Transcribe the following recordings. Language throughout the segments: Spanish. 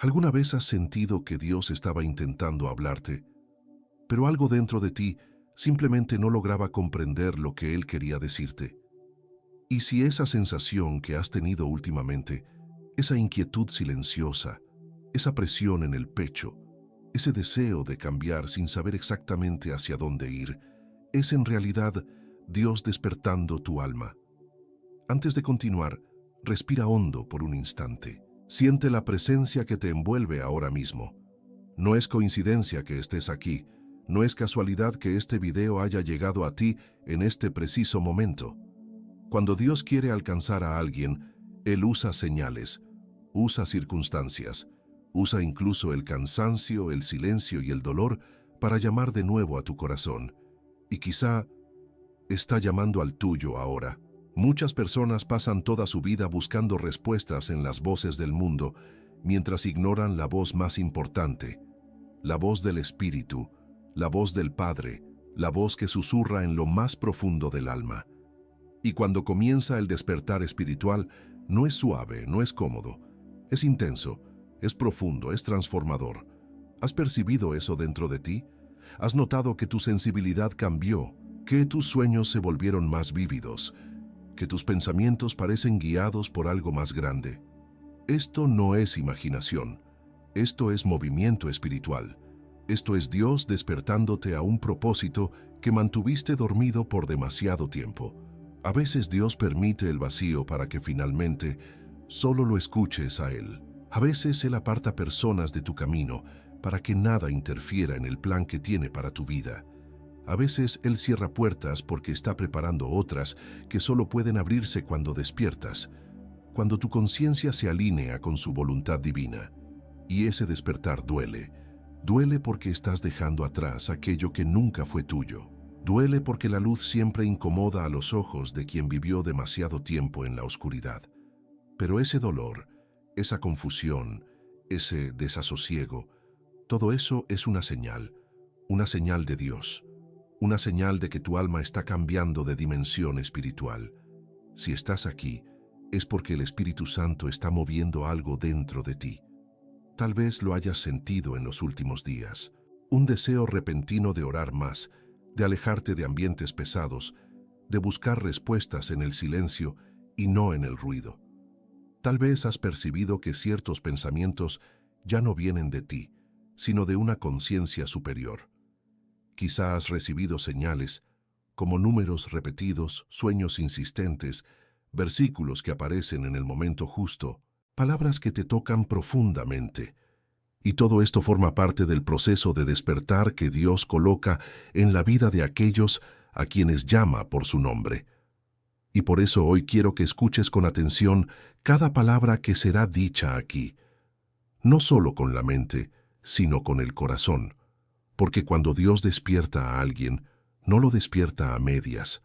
¿Alguna vez has sentido que Dios estaba intentando hablarte, pero algo dentro de ti simplemente no lograba comprender lo que Él quería decirte? Y si esa sensación que has tenido últimamente, esa inquietud silenciosa, esa presión en el pecho, ese deseo de cambiar sin saber exactamente hacia dónde ir, es en realidad Dios despertando tu alma. Antes de continuar, respira hondo por un instante. Siente la presencia que te envuelve ahora mismo. No es coincidencia que estés aquí. No es casualidad que este video haya llegado a ti en este preciso momento. Cuando Dios quiere alcanzar a alguien, Él usa señales, usa circunstancias, usa incluso el cansancio, el silencio y el dolor para llamar de nuevo a tu corazón. Y quizá está llamando al tuyo ahora. Muchas personas pasan toda su vida buscando respuestas en las voces del mundo, mientras ignoran la voz más importante, la voz del Espíritu, la voz del Padre, la voz que susurra en lo más profundo del alma. Y cuando comienza el despertar espiritual, no es suave, no es cómodo, es intenso, es profundo, es transformador. ¿Has percibido eso dentro de ti? ¿Has notado que tu sensibilidad cambió, que tus sueños se volvieron más vívidos, que tus pensamientos parecen guiados por algo más grande? Esto no es imaginación, esto es movimiento espiritual. Esto es Dios despertándote a un propósito que mantuviste dormido por demasiado tiempo. A veces Dios permite el vacío para que finalmente solo lo escuches a Él. A veces Él aparta personas de tu camino para que nada interfiera en el plan que tiene para tu vida. A veces Él cierra puertas porque está preparando otras que solo pueden abrirse cuando despiertas, cuando tu conciencia se alinea con su voluntad divina. Y ese despertar duele. Duele porque estás dejando atrás aquello que nunca fue tuyo. Duele porque la luz siempre incomoda a los ojos de quien vivió demasiado tiempo en la oscuridad. Pero ese dolor, esa confusión, ese desasosiego, todo eso es una señal de Dios. Una señal de que tu alma está cambiando de dimensión espiritual. Si estás aquí, es porque el Espíritu Santo está moviendo algo dentro de ti. Tal vez lo hayas sentido en los últimos días. Un deseo repentino de orar más, de alejarte de ambientes pesados, de buscar respuestas en el silencio y no en el ruido. Tal vez has percibido que ciertos pensamientos ya no vienen de ti, sino de una conciencia superior. Quizá has recibido señales, como números repetidos, sueños insistentes, versículos que aparecen en el momento justo, palabras que te tocan profundamente. Y todo esto forma parte del proceso de despertar que Dios coloca en la vida de aquellos a quienes llama por su nombre. Y por eso hoy quiero que escuches con atención cada palabra que será dicha aquí, no solo con la mente, sino con el corazón. Porque cuando Dios despierta a alguien, no lo despierta a medias,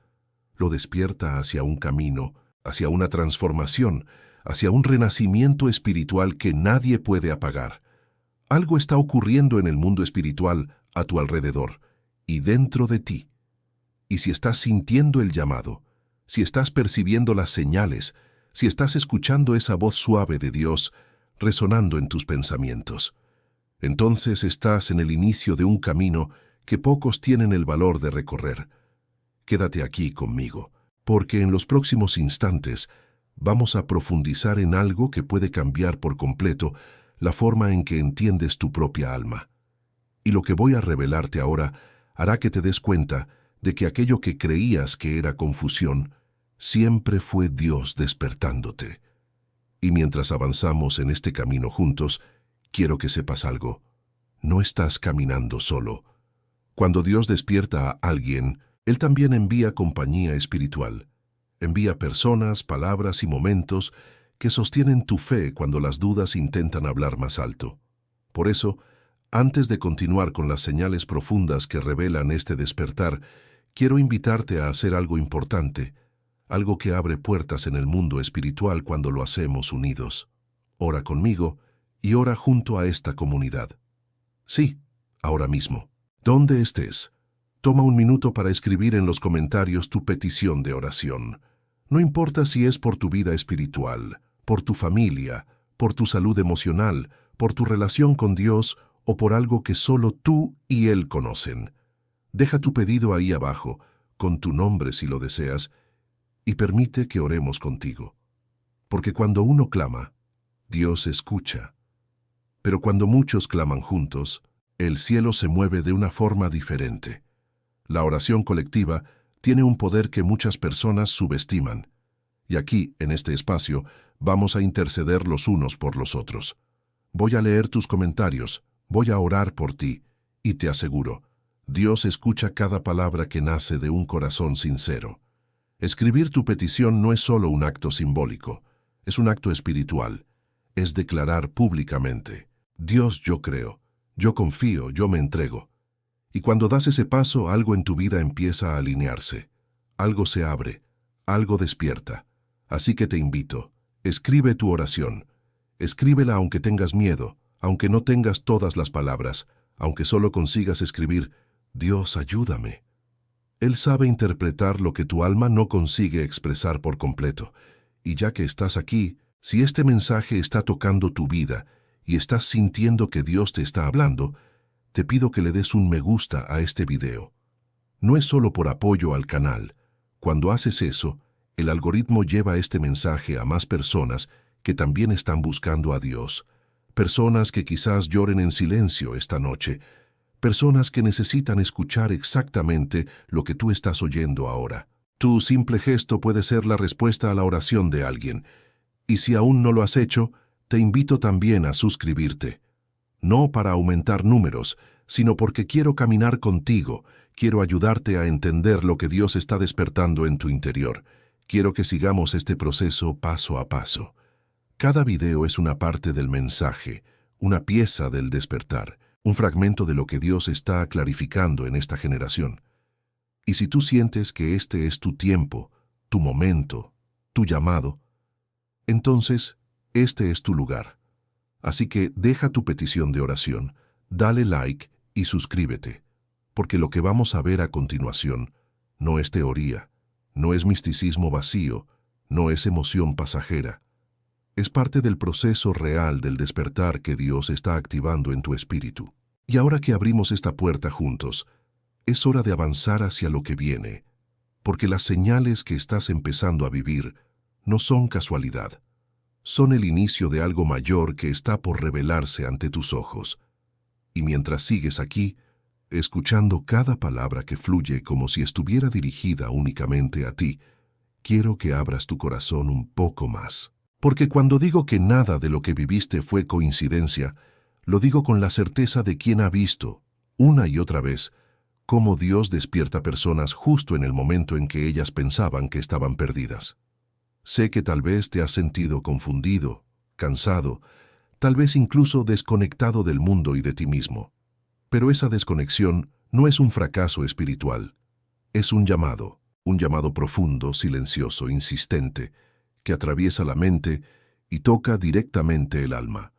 lo despierta hacia un camino, hacia una transformación, hacia un renacimiento espiritual que nadie puede apagar. Algo está ocurriendo en el mundo espiritual a tu alrededor y dentro de ti. Y si estás sintiendo el llamado, si estás percibiendo las señales, si estás escuchando esa voz suave de Dios resonando en tus pensamientos, entonces estás en el inicio de un camino que pocos tienen el valor de recorrer. Quédate aquí conmigo, porque en los próximos instantes vamos a profundizar en algo que puede cambiar por completo la forma en que entiendes tu propia alma. Y lo que voy a revelarte ahora hará que te des cuenta de que aquello que creías que era confusión siempre fue Dios despertándote. Y mientras avanzamos en este camino juntos, quiero que sepas algo. No estás caminando solo. Cuando Dios despierta a alguien, Él también envía compañía espiritual. Envía personas, palabras y momentos que sostienen tu fe cuando las dudas intentan hablar más alto. Por eso, antes de continuar con las señales profundas que revelan este despertar, quiero invitarte a hacer algo importante, algo que abre puertas en el mundo espiritual cuando lo hacemos unidos. Ora conmigo y ora junto a esta comunidad. Sí, ahora mismo. Donde estés, toma un minuto para escribir en los comentarios tu petición de oración. No importa si es por tu vida espiritual, por tu familia, por tu salud emocional, por tu relación con Dios o por algo que solo tú y Él conocen. Deja tu pedido ahí abajo, con tu nombre si lo deseas, y permite que oremos contigo. Porque cuando uno clama, Dios escucha. Pero cuando muchos claman juntos, el cielo se mueve de una forma diferente. La oración colectiva tiene un poder que muchas personas subestiman. Y aquí, en este espacio, vamos a interceder los unos por los otros. Voy a leer tus comentarios, voy a orar por ti, y te aseguro, Dios escucha cada palabra que nace de un corazón sincero. Escribir tu petición no es solo un acto simbólico, es un acto espiritual. Es declarar públicamente, Dios, yo creo, yo confío, yo me entrego. Y cuando das ese paso, algo en tu vida empieza a alinearse. Algo se abre, algo despierta. Así que te invito, escribe tu oración. Escríbela aunque tengas miedo, aunque no tengas todas las palabras, aunque solo consigas escribir, Dios, ayúdame. Él sabe interpretar lo que tu alma no consigue expresar por completo. Y ya que estás aquí, si este mensaje está tocando tu vida y estás sintiendo que Dios te está hablando, te pido que le des un me gusta a este video. No es solo por apoyo al canal. Cuando haces eso, el algoritmo lleva este mensaje a más personas que también están buscando a Dios. Personas que quizás lloren en silencio esta noche. Personas que necesitan escuchar exactamente lo que tú estás oyendo ahora. Tu simple gesto puede ser la respuesta a la oración de alguien. Y si aún no lo has hecho, te invito también a suscribirte. No para aumentar números, sino porque quiero caminar contigo, quiero ayudarte a entender lo que Dios está despertando en tu interior. Quiero que sigamos este proceso paso a paso. Cada video es una parte del mensaje, una pieza del despertar, un fragmento de lo que Dios está clarificando en esta generación. Y si tú sientes que este es tu tiempo, tu momento, tu llamado, entonces este es tu lugar. Así que deja tu petición de oración, dale like y suscríbete, porque lo que vamos a ver a continuación no es teoría, no es misticismo vacío, no es emoción pasajera. Es parte del proceso real del despertar que Dios está activando en tu espíritu. Y ahora que abrimos esta puerta juntos, es hora de avanzar hacia lo que viene, porque las señales que estás empezando a vivir no son casualidad. Son el inicio de algo mayor que está por revelarse ante tus ojos. Y mientras sigues aquí, escuchando cada palabra que fluye como si estuviera dirigida únicamente a ti, quiero que abras tu corazón un poco más. Porque cuando digo que nada de lo que viviste fue coincidencia, lo digo con la certeza de quien ha visto, una y otra vez, cómo Dios despierta personas justo en el momento en que ellas pensaban que estaban perdidas. Sé que tal vez te has sentido confundido, cansado, tal vez incluso desconectado del mundo y de ti mismo. Pero esa desconexión no es un fracaso espiritual, es un llamado profundo, silencioso, insistente, que atraviesa la mente y toca directamente el alma.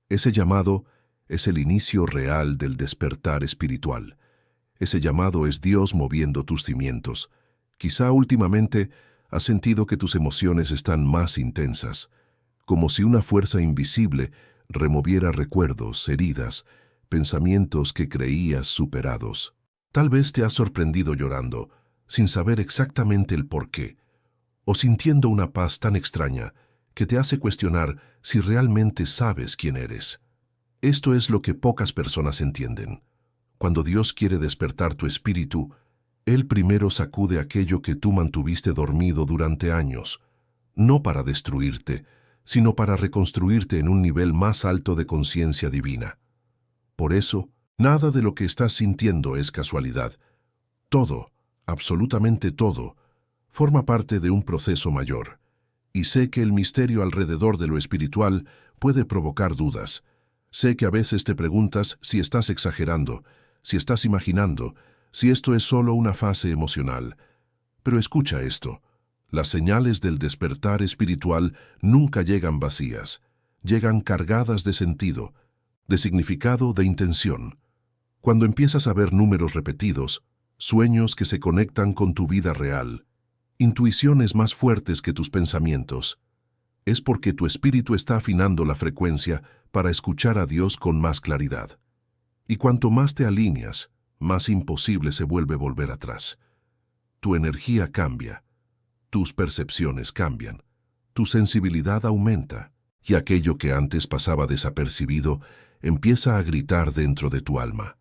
Ese llamado es el inicio real del despertar espiritual. Ese llamado es Dios moviendo tus cimientos. Quizá últimamente has sentido que tus emociones están más intensas, como si una fuerza invisible removiera recuerdos, heridas, pensamientos que creías superados. Tal vez te has sorprendido llorando, sin saber exactamente el por qué, o sintiendo una paz tan extraña que te hace cuestionar si realmente sabes quién eres. Esto es lo que pocas personas entienden. Cuando Dios quiere despertar tu espíritu, Él primero sacude aquello que tú mantuviste dormido durante años, no para destruirte, sino para reconstruirte en un nivel más alto de conciencia divina. Por eso, nada de lo que estás sintiendo es casualidad. Todo, absolutamente todo, forma parte de un proceso mayor. Y sé que el misterio alrededor de lo espiritual puede provocar dudas. Sé que a veces te preguntas si estás exagerando, si estás imaginando, si esto es solo una fase emocional. Pero escucha esto. Las señales del despertar espiritual nunca llegan vacías. Llegan cargadas de sentido, de significado, de intención. Cuando empiezas a ver números repetidos, sueños que se conectan con tu vida real, intuiciones más fuertes que tus pensamientos, Es porque tu espíritu está afinando la frecuencia para escuchar a Dios con más claridad. Y cuanto más te alineas, más imposible se vuelve volver atrás. Tu energía cambia, tus percepciones cambian, tu sensibilidad aumenta, y aquello que antes pasaba desapercibido empieza a gritar dentro de tu alma.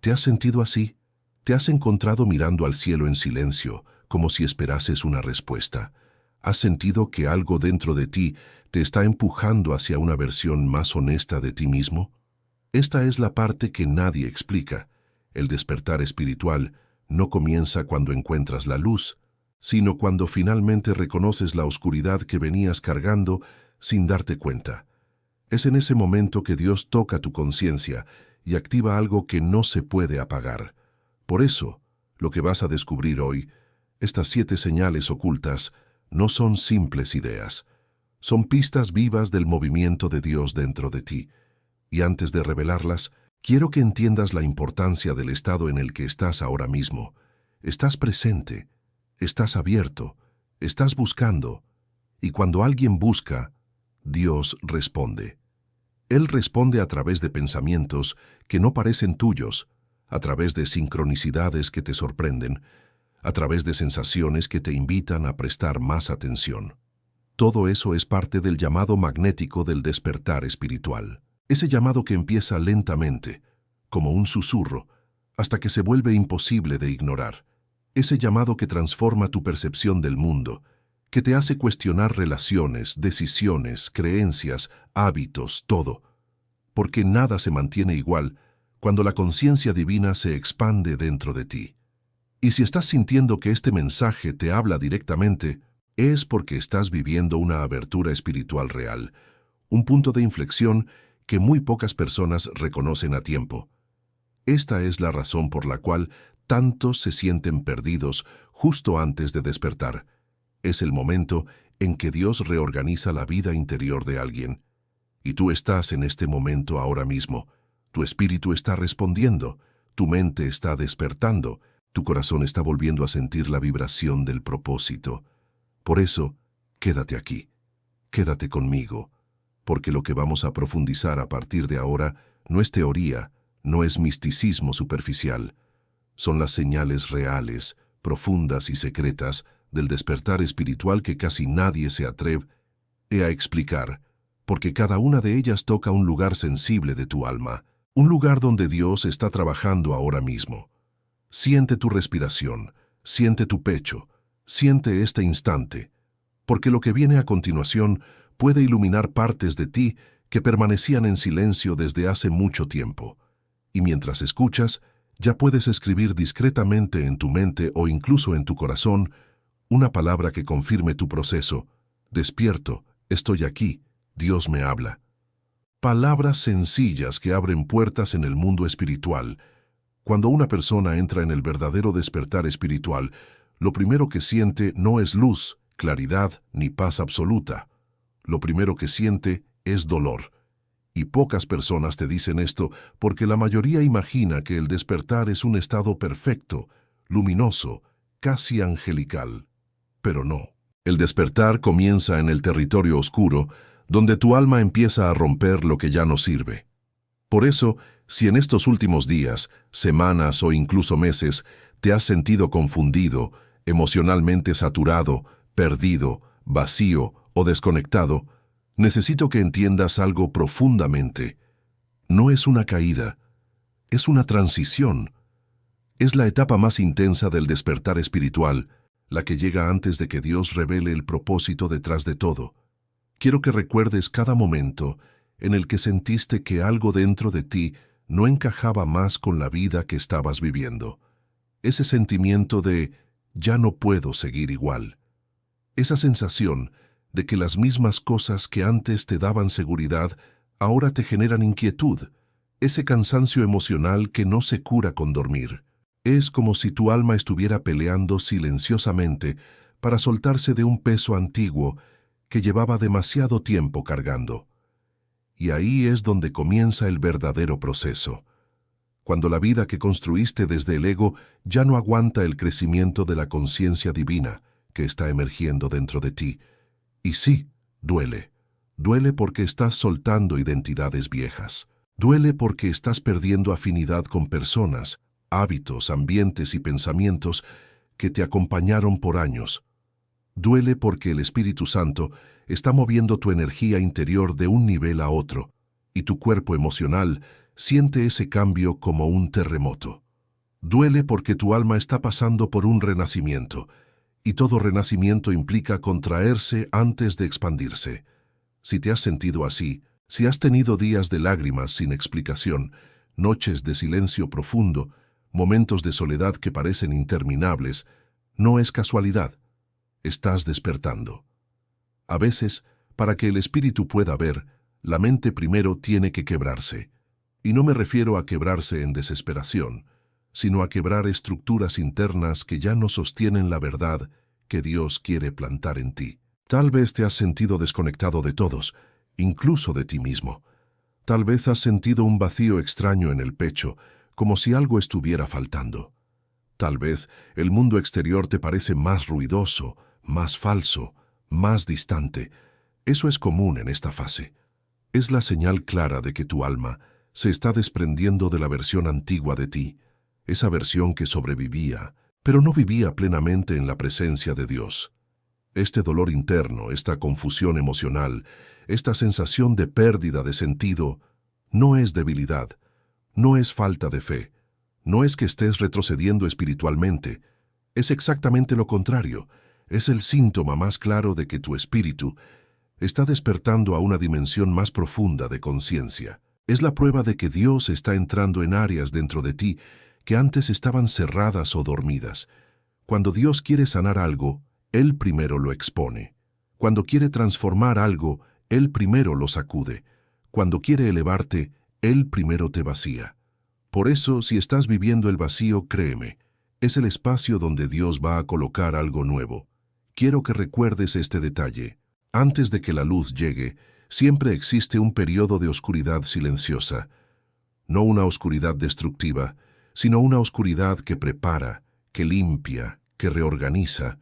¿Te has sentido así? ¿Te has encontrado mirando al cielo en silencio, como si esperases una respuesta? ¿Has sentido que algo dentro de ti te está empujando hacia una versión más honesta de ti mismo? Esta es la parte que nadie explica. El despertar espiritual no comienza cuando encuentras la luz, sino cuando finalmente reconoces la oscuridad que venías cargando sin darte cuenta. Es en ese momento que Dios toca tu conciencia y activa algo que no se puede apagar. Por eso, lo que vas a descubrir hoy, estas 7 señales ocultas, no son simples ideas. Son pistas vivas del movimiento de Dios dentro de ti. Y antes de revelarlas, quiero que entiendas la importancia del estado en el que estás ahora mismo. Estás presente, estás abierto, estás buscando. Y cuando alguien busca, Dios responde. Él responde a través de pensamientos que no parecen tuyos, a través de sincronicidades que te sorprenden, a través de sensaciones que te invitan a prestar más atención. Todo eso es parte del llamado magnético del despertar espiritual. Ese llamado que empieza lentamente, como un susurro, hasta que se vuelve imposible de ignorar. Ese llamado que transforma tu percepción del mundo, que te hace cuestionar relaciones, decisiones, creencias, hábitos, todo. Porque nada se mantiene igual cuando la conciencia divina se expande dentro de ti. Y si estás sintiendo que este mensaje te habla directamente, es porque estás viviendo una abertura espiritual real, un punto de inflexión que muy pocas personas reconocen a tiempo. Esta es la razón por la cual tantos se sienten perdidos justo antes de despertar. Es el momento en que Dios reorganiza la vida interior de alguien. Y tú estás en este momento ahora mismo. Tu espíritu está respondiendo, tu mente está despertando, tu corazón está volviendo a sentir la vibración del propósito. Por eso, quédate aquí, quédate conmigo, porque lo que vamos a profundizar a partir de ahora no es teoría, no es misticismo superficial. Son las señales reales, profundas y secretas del despertar espiritual que casi nadie se atreve a explicar, porque cada una de ellas toca un lugar sensible de tu alma, un lugar donde Dios está trabajando ahora mismo. Siente tu respiración, siente tu pecho, siente este instante, porque lo que viene a continuación puede iluminar partes de ti que permanecían en silencio desde hace mucho tiempo. Y mientras escuchas, ya puedes escribir discretamente en tu mente o incluso en tu corazón una palabra que confirme tu proceso. Despierto, estoy aquí, Dios me habla. Palabras sencillas que abren puertas en el mundo espiritual. Cuando una persona entra en el verdadero despertar espiritual, lo primero que siente no es luz, claridad ni paz absoluta. Lo primero que siente es dolor. Y pocas personas te dicen esto porque la mayoría imagina que el despertar es un estado perfecto, luminoso, casi angelical. Pero no. El despertar comienza en el territorio oscuro, donde tu alma empieza a romper lo que ya no sirve. Por eso, si en estos últimos días, semanas o incluso meses te has sentido confundido, emocionalmente saturado, perdido, vacío o desconectado, necesito que entiendas algo profundamente. No es una caída, es una transición. Es la etapa más intensa del despertar espiritual, la que llega antes de que Dios revele el propósito detrás de todo. Quiero que recuerdes cada momento en el que sentiste que algo dentro de ti no encajaba más con la vida que estabas viviendo. Ese sentimiento de ya no puedo seguir igual. Esa sensación de que las mismas cosas que antes te daban seguridad ahora te generan inquietud. Ese cansancio emocional que no se cura con dormir. Es como si tu alma estuviera peleando silenciosamente para soltarse de un peso antiguo que llevaba demasiado tiempo cargando. Y ahí es donde comienza el verdadero proceso. Cuando la vida que construiste desde el ego ya no aguanta el crecimiento de la conciencia divina que está emergiendo dentro de ti. Y sí, Duele. Duele porque estás soltando identidades viejas. Duele porque estás perdiendo afinidad con personas, hábitos, ambientes y pensamientos que te acompañaron por años. Duele porque el Espíritu Santo está moviendo tu energía interior de un nivel a otro, y tu cuerpo emocional siente ese cambio como un terremoto. Duele porque tu alma está pasando por un renacimiento, y todo renacimiento implica contraerse antes de expandirse. Si te has sentido así, si has tenido días de lágrimas sin explicación, noches de silencio profundo, momentos de soledad que parecen interminables, no es casualidad. Estás despertando. A veces, para que el espíritu pueda ver, la mente primero tiene que quebrarse. Y no me refiero a quebrarse en desesperación, sino a quebrar estructuras internas que ya no sostienen la verdad que Dios quiere plantar en ti. Tal vez te has sentido desconectado de todos, incluso de ti mismo. Tal vez has sentido un vacío extraño en el pecho, como si algo estuviera faltando. Tal vez el mundo exterior te parece más ruidoso, más falso, más distante. Eso es común en esta fase. Es la señal clara de que tu alma se está desprendiendo de la versión antigua de ti, esa versión que sobrevivía, pero no vivía plenamente en la presencia de Dios. Este dolor interno, esta confusión emocional, esta sensación de pérdida de sentido, no es debilidad, no es falta de fe, no es que estés retrocediendo espiritualmente, es exactamente lo contrario, es el síntoma más claro de que tu espíritu está despertando a una dimensión más profunda de conciencia. Es la prueba de que Dios está entrando en áreas dentro de ti que antes estaban cerradas o dormidas. Cuando Dios quiere sanar algo, Él primero lo expone. Cuando quiere transformar algo, Él primero lo sacude. Cuando quiere elevarte, Él primero te vacía. Por eso, si estás viviendo el vacío, créeme, es el espacio donde Dios va a colocar algo nuevo. Quiero que recuerdes este detalle. Antes de que la luz llegue, siempre existe un periodo de oscuridad silenciosa. No una oscuridad destructiva, sino una oscuridad que prepara, que limpia, que reorganiza.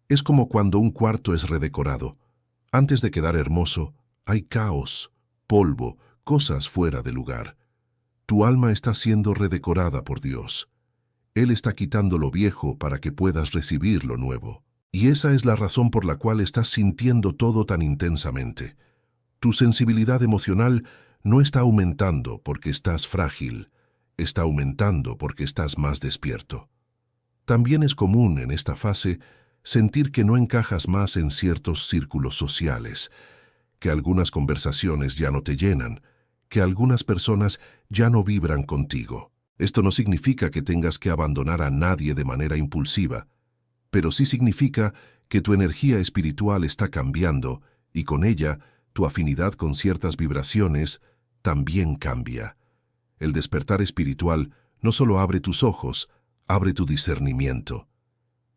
Es como cuando un cuarto es redecorado. Antes de quedar hermoso, hay caos, polvo, cosas fuera de lugar. Tu alma está siendo redecorada por Dios. Él está quitando lo viejo para que puedas recibir lo nuevo. Y esa es la razón por la cual estás sintiendo todo tan intensamente. Tu sensibilidad emocional no está aumentando porque estás frágil, está aumentando porque estás más despierto. También es común en esta fase sentir que no encajas más en ciertos círculos sociales, que algunas conversaciones ya no te llenan, que algunas personas ya no vibran contigo. Esto no significa que tengas que abandonar a nadie de manera impulsiva, pero sí significa que tu energía espiritual está cambiando y con ella tu afinidad con ciertas vibraciones también cambia. El despertar espiritual no solo abre tus ojos, abre tu discernimiento.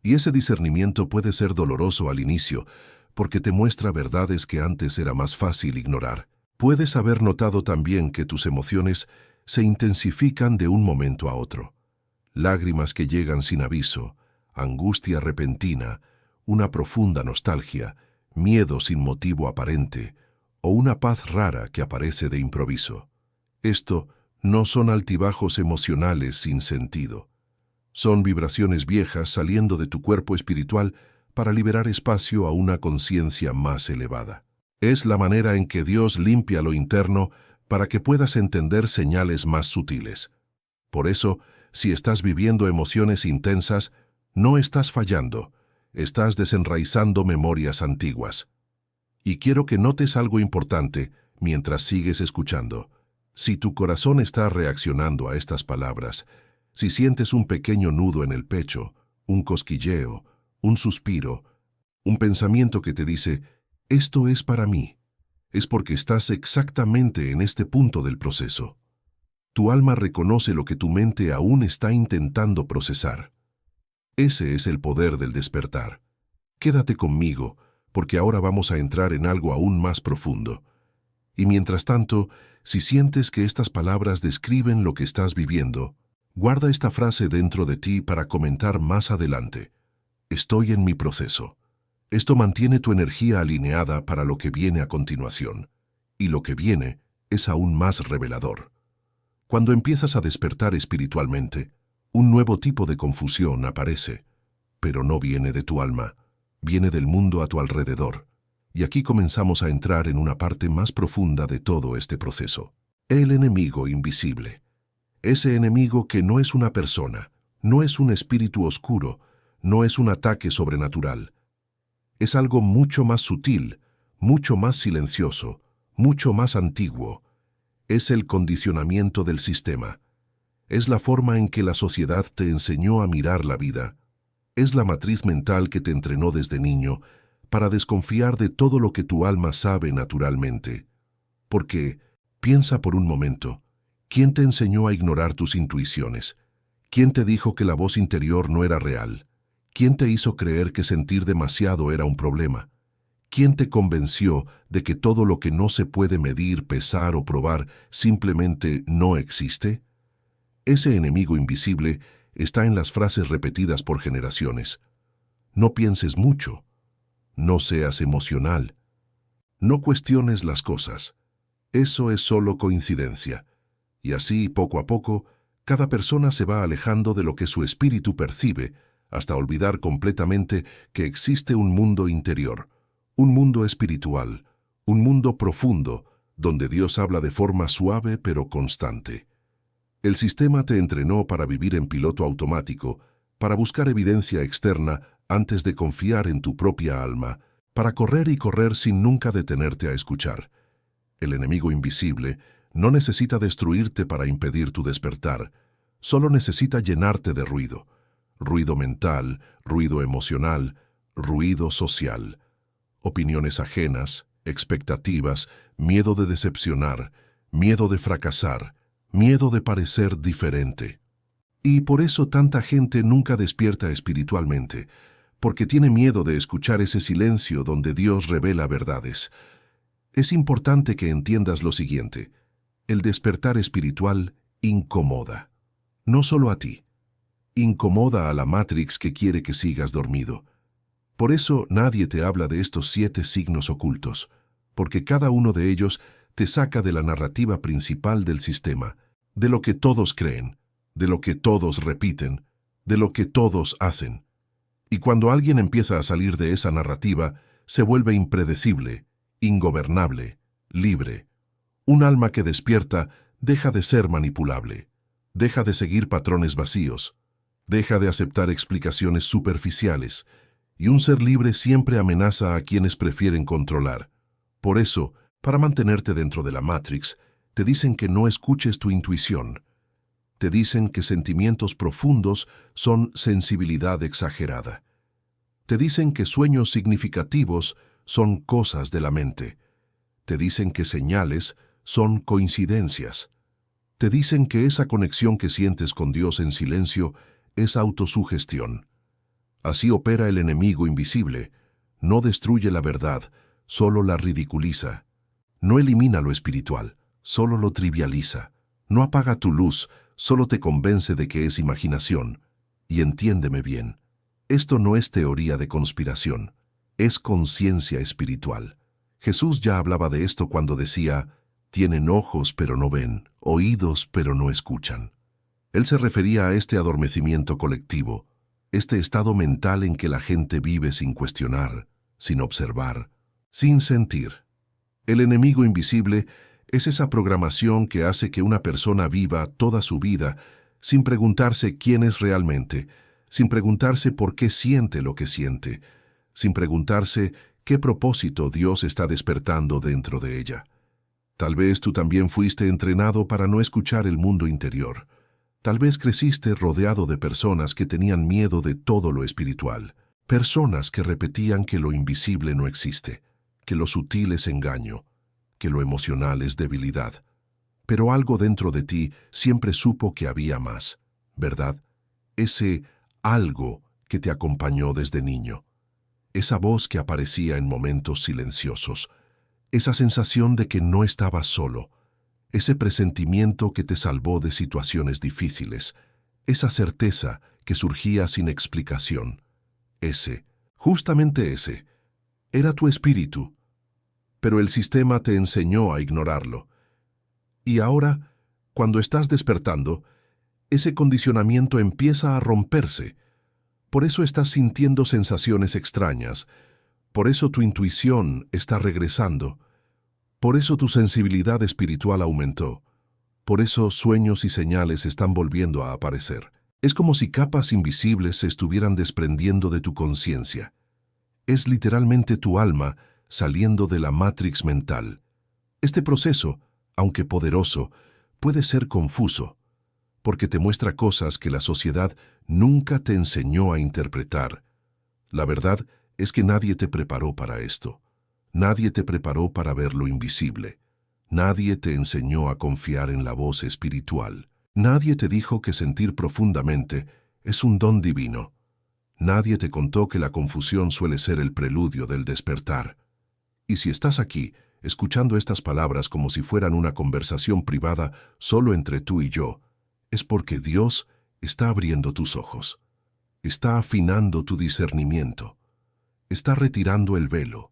Y ese discernimiento puede ser doloroso al inicio, porque te muestra verdades que antes era más fácil ignorar. Puedes haber notado también que tus emociones se intensifican de un momento a otro. Lágrimas que llegan sin aviso, angustia repentina, una profunda nostalgia, miedo sin motivo aparente, o una paz rara que aparece de improviso. Esto no son altibajos emocionales sin sentido. Son vibraciones viejas saliendo de tu cuerpo espiritual para liberar espacio a una conciencia más elevada. Es la manera en que Dios limpia lo interno para que puedas entender señales más sutiles. Por eso, si estás viviendo emociones intensas, no estás fallando, estás desenraizando memorias antiguas. Y quiero que notes algo importante mientras sigues escuchando. Si tu corazón está reaccionando a estas palabras, si sientes un pequeño nudo en el pecho, un cosquilleo, un suspiro, un pensamiento que te dice, esto es para mí, es porque estás exactamente en este punto del proceso. Tu alma reconoce lo que tu mente aún está intentando procesar. Ese es el poder del despertar. Quédate conmigo, porque ahora vamos a entrar en algo aún más profundo. Y mientras tanto, si sientes que estas palabras describen lo que estás viviendo, guarda esta frase dentro de ti para comentar más adelante. Estoy en mi proceso. Esto mantiene tu energía alineada para lo que viene a continuación, y lo que viene es aún más revelador. Cuando empiezas a despertar espiritualmente, un nuevo tipo de confusión aparece, pero no viene de tu alma, viene del mundo a tu alrededor. Y aquí comenzamos a entrar en una parte más profunda de todo este proceso. El enemigo invisible. Ese enemigo que no es una persona, no es un espíritu oscuro, no es un ataque sobrenatural. Es algo mucho más sutil, mucho más silencioso, mucho más antiguo. Es el condicionamiento del sistema. Es la forma en que la sociedad te enseñó a mirar la vida. Es la matriz mental que te entrenó desde niño para desconfiar de todo lo que tu alma sabe naturalmente. Porque, piensa por un momento, ¿quién te enseñó a ignorar tus intuiciones? ¿Quién te dijo que la voz interior no era real? ¿Quién te hizo creer que sentir demasiado era un problema? ¿Quién te convenció de que todo lo que no se puede medir, pesar o probar simplemente no existe? Ese enemigo invisible está en las frases repetidas por generaciones. No pienses mucho. No seas emocional. No cuestiones las cosas. Eso es solo coincidencia. Y así, poco a poco, cada persona se va alejando de lo que su espíritu percibe, hasta olvidar completamente que existe un mundo interior, un mundo espiritual, un mundo profundo, donde Dios habla de forma suave pero constante. El sistema te entrenó para vivir en piloto automático, para buscar evidencia externa antes de confiar en tu propia alma, para correr y correr sin nunca detenerte a escuchar. El enemigo invisible no necesita destruirte para impedir tu despertar, solo necesita llenarte de ruido. Ruido mental, ruido emocional, ruido social. Opiniones ajenas, expectativas, miedo de decepcionar, miedo de fracasar, miedo de parecer diferente. Y por eso tanta gente nunca despierta espiritualmente, porque tiene miedo de escuchar ese silencio donde Dios revela verdades. Es importante que entiendas lo siguiente: el despertar espiritual incomoda. No solo a ti. Incomoda a la Matrix que quiere que sigas dormido. Por eso nadie te habla de estos 7 signos ocultos, porque cada uno de ellos te saca de la narrativa principal del sistema, de lo que todos creen, de lo que todos repiten, de lo que todos hacen. Y cuando alguien empieza a salir de esa narrativa, se vuelve impredecible, ingobernable, libre. Un alma que despierta deja de ser manipulable, deja de seguir patrones vacíos, deja de aceptar explicaciones superficiales, y un ser libre siempre amenaza a quienes prefieren controlar. Por eso, para mantenerte dentro de la Matrix, te dicen que no escuches tu intuición. Te dicen que sentimientos profundos son sensibilidad exagerada. Te dicen que sueños significativos son cosas de la mente. Te dicen que señales son coincidencias. Te dicen que esa conexión que sientes con Dios en silencio es autosugestión. Así opera el enemigo invisible. No destruye la verdad, solo la ridiculiza. No elimina lo espiritual, solo lo trivializa. No apaga tu luz, solo te convence de que es imaginación. Y entiéndeme bien, esto no es teoría de conspiración, es conciencia espiritual. Jesús ya hablaba de esto cuando decía: tienen ojos pero no ven, oídos pero no escuchan. Él se refería a este adormecimiento colectivo, este estado mental en que la gente vive sin cuestionar, sin observar, sin sentir. El enemigo invisible es esa programación que hace que una persona viva toda su vida sin preguntarse quién es realmente, sin preguntarse por qué siente lo que siente, sin preguntarse qué propósito Dios está despertando dentro de ella. Tal vez tú también fuiste entrenado para no escuchar el mundo interior. Tal vez creciste rodeado de personas que tenían miedo de todo lo espiritual, personas que repetían que lo invisible no existe, que lo sutil es engaño, que lo emocional es debilidad. Pero algo dentro de ti siempre supo que había más, ¿verdad? Ese algo que te acompañó desde niño. Esa voz que aparecía en momentos silenciosos. Esa sensación de que no estabas solo. Ese presentimiento que te salvó de situaciones difíciles. Esa certeza que surgía sin explicación. Justamente ese, Era tu espíritu, pero el sistema te enseñó a ignorarlo. Y ahora, cuando estás despertando, ese condicionamiento empieza a romperse. Por eso estás sintiendo sensaciones extrañas. Por eso tu intuición está regresando. Por eso tu sensibilidad espiritual aumentó. Por eso sueños y señales están volviendo a aparecer. Es como si capas invisibles se estuvieran desprendiendo de tu conciencia. Es literalmente tu alma saliendo de la matrix mental. Este proceso, aunque poderoso, puede ser confuso, porque te muestra cosas que la sociedad nunca te enseñó a interpretar. La verdad es que nadie te preparó para esto. Nadie te preparó para ver lo invisible. Nadie te enseñó a confiar en la voz espiritual. Nadie te dijo que sentir profundamente es un don divino. Nadie te contó que la confusión suele ser el preludio del despertar. Y si estás aquí, escuchando estas palabras como si fueran una conversación privada solo entre tú y yo, es porque Dios está abriendo tus ojos, está afinando tu discernimiento, está retirando el velo,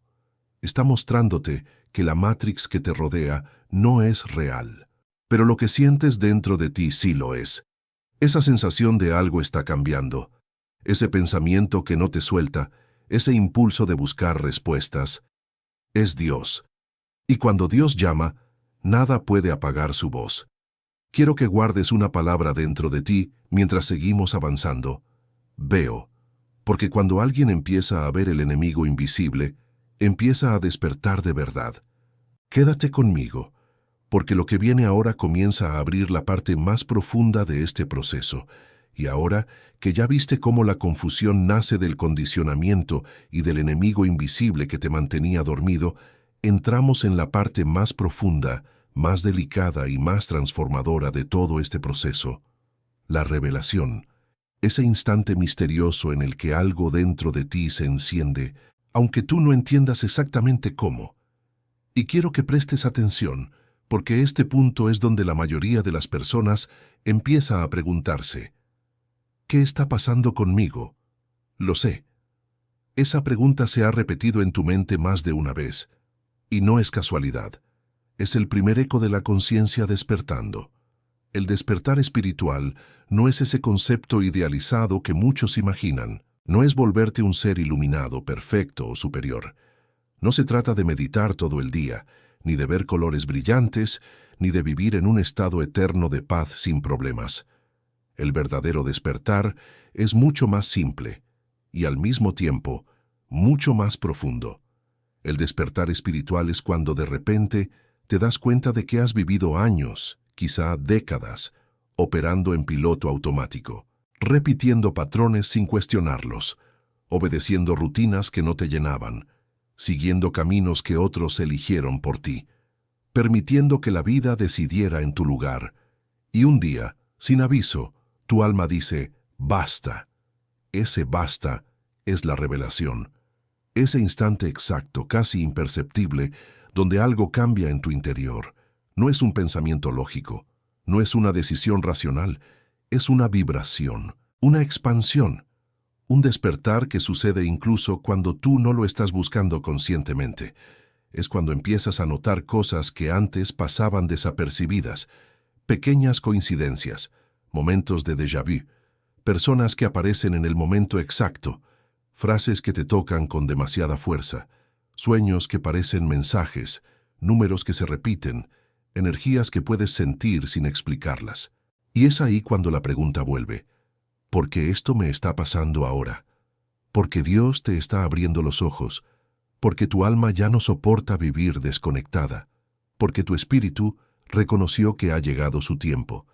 está mostrándote que la matrix que te rodea no es real. Pero lo que sientes dentro de ti sí lo es. Esa sensación de algo está cambiando, ese pensamiento que no te suelta, ese impulso de buscar respuestas, es Dios. Y cuando Dios llama, nada puede apagar su voz. Quiero que guardes una palabra dentro de ti mientras seguimos avanzando. Veo, porque cuando alguien empieza a ver el enemigo invisible, empieza a despertar de verdad. Quédate conmigo, porque lo que viene ahora comienza a abrir la parte más profunda de este proceso. Y ahora que ya viste cómo la confusión nace del condicionamiento y del enemigo invisible que te mantenía dormido, entramos en la parte más profunda, más delicada y más transformadora de todo este proceso, la revelación, ese instante misterioso en el que algo dentro de ti se enciende, aunque tú no entiendas exactamente cómo. Y quiero que prestes atención, porque este punto es donde la mayoría de las personas empieza a preguntarse, ¿qué está pasando conmigo? Lo sé. Esa pregunta se ha repetido en tu mente más de una vez, y no es casualidad. Es el primer eco de la conciencia despertando. El despertar espiritual no es ese concepto idealizado que muchos imaginan. No es volverte un ser iluminado, perfecto o superior. No se trata de meditar todo el día, ni de ver colores brillantes, ni de vivir en un estado eterno de paz sin problemas. El verdadero despertar es mucho más simple y al mismo tiempo mucho más profundo. El despertar espiritual es cuando de repente te das cuenta de que has vivido años, quizá décadas, operando en piloto automático, repitiendo patrones sin cuestionarlos, obedeciendo rutinas que no te llenaban, siguiendo caminos que otros eligieron por ti, permitiendo que la vida decidiera en tu lugar. Y un día, sin aviso, tu alma dice, basta. Ese basta es la revelación. Ese instante exacto, casi imperceptible, donde algo cambia en tu interior. No es un pensamiento lógico, no es una decisión racional, es una vibración, una expansión, un despertar que sucede incluso cuando tú no lo estás buscando conscientemente. Es cuando empiezas a notar cosas que antes pasaban desapercibidas, pequeñas coincidencias, momentos de déjà vu, personas que aparecen en el momento exacto, frases que te tocan con demasiada fuerza, sueños que parecen mensajes, números que se repiten, energías que puedes sentir sin explicarlas. Y es ahí cuando la pregunta vuelve, ¿por qué esto me está pasando ahora? Porque Dios te está abriendo los ojos, porque tu alma ya no soporta vivir desconectada, porque tu espíritu reconoció que ha llegado su tiempo.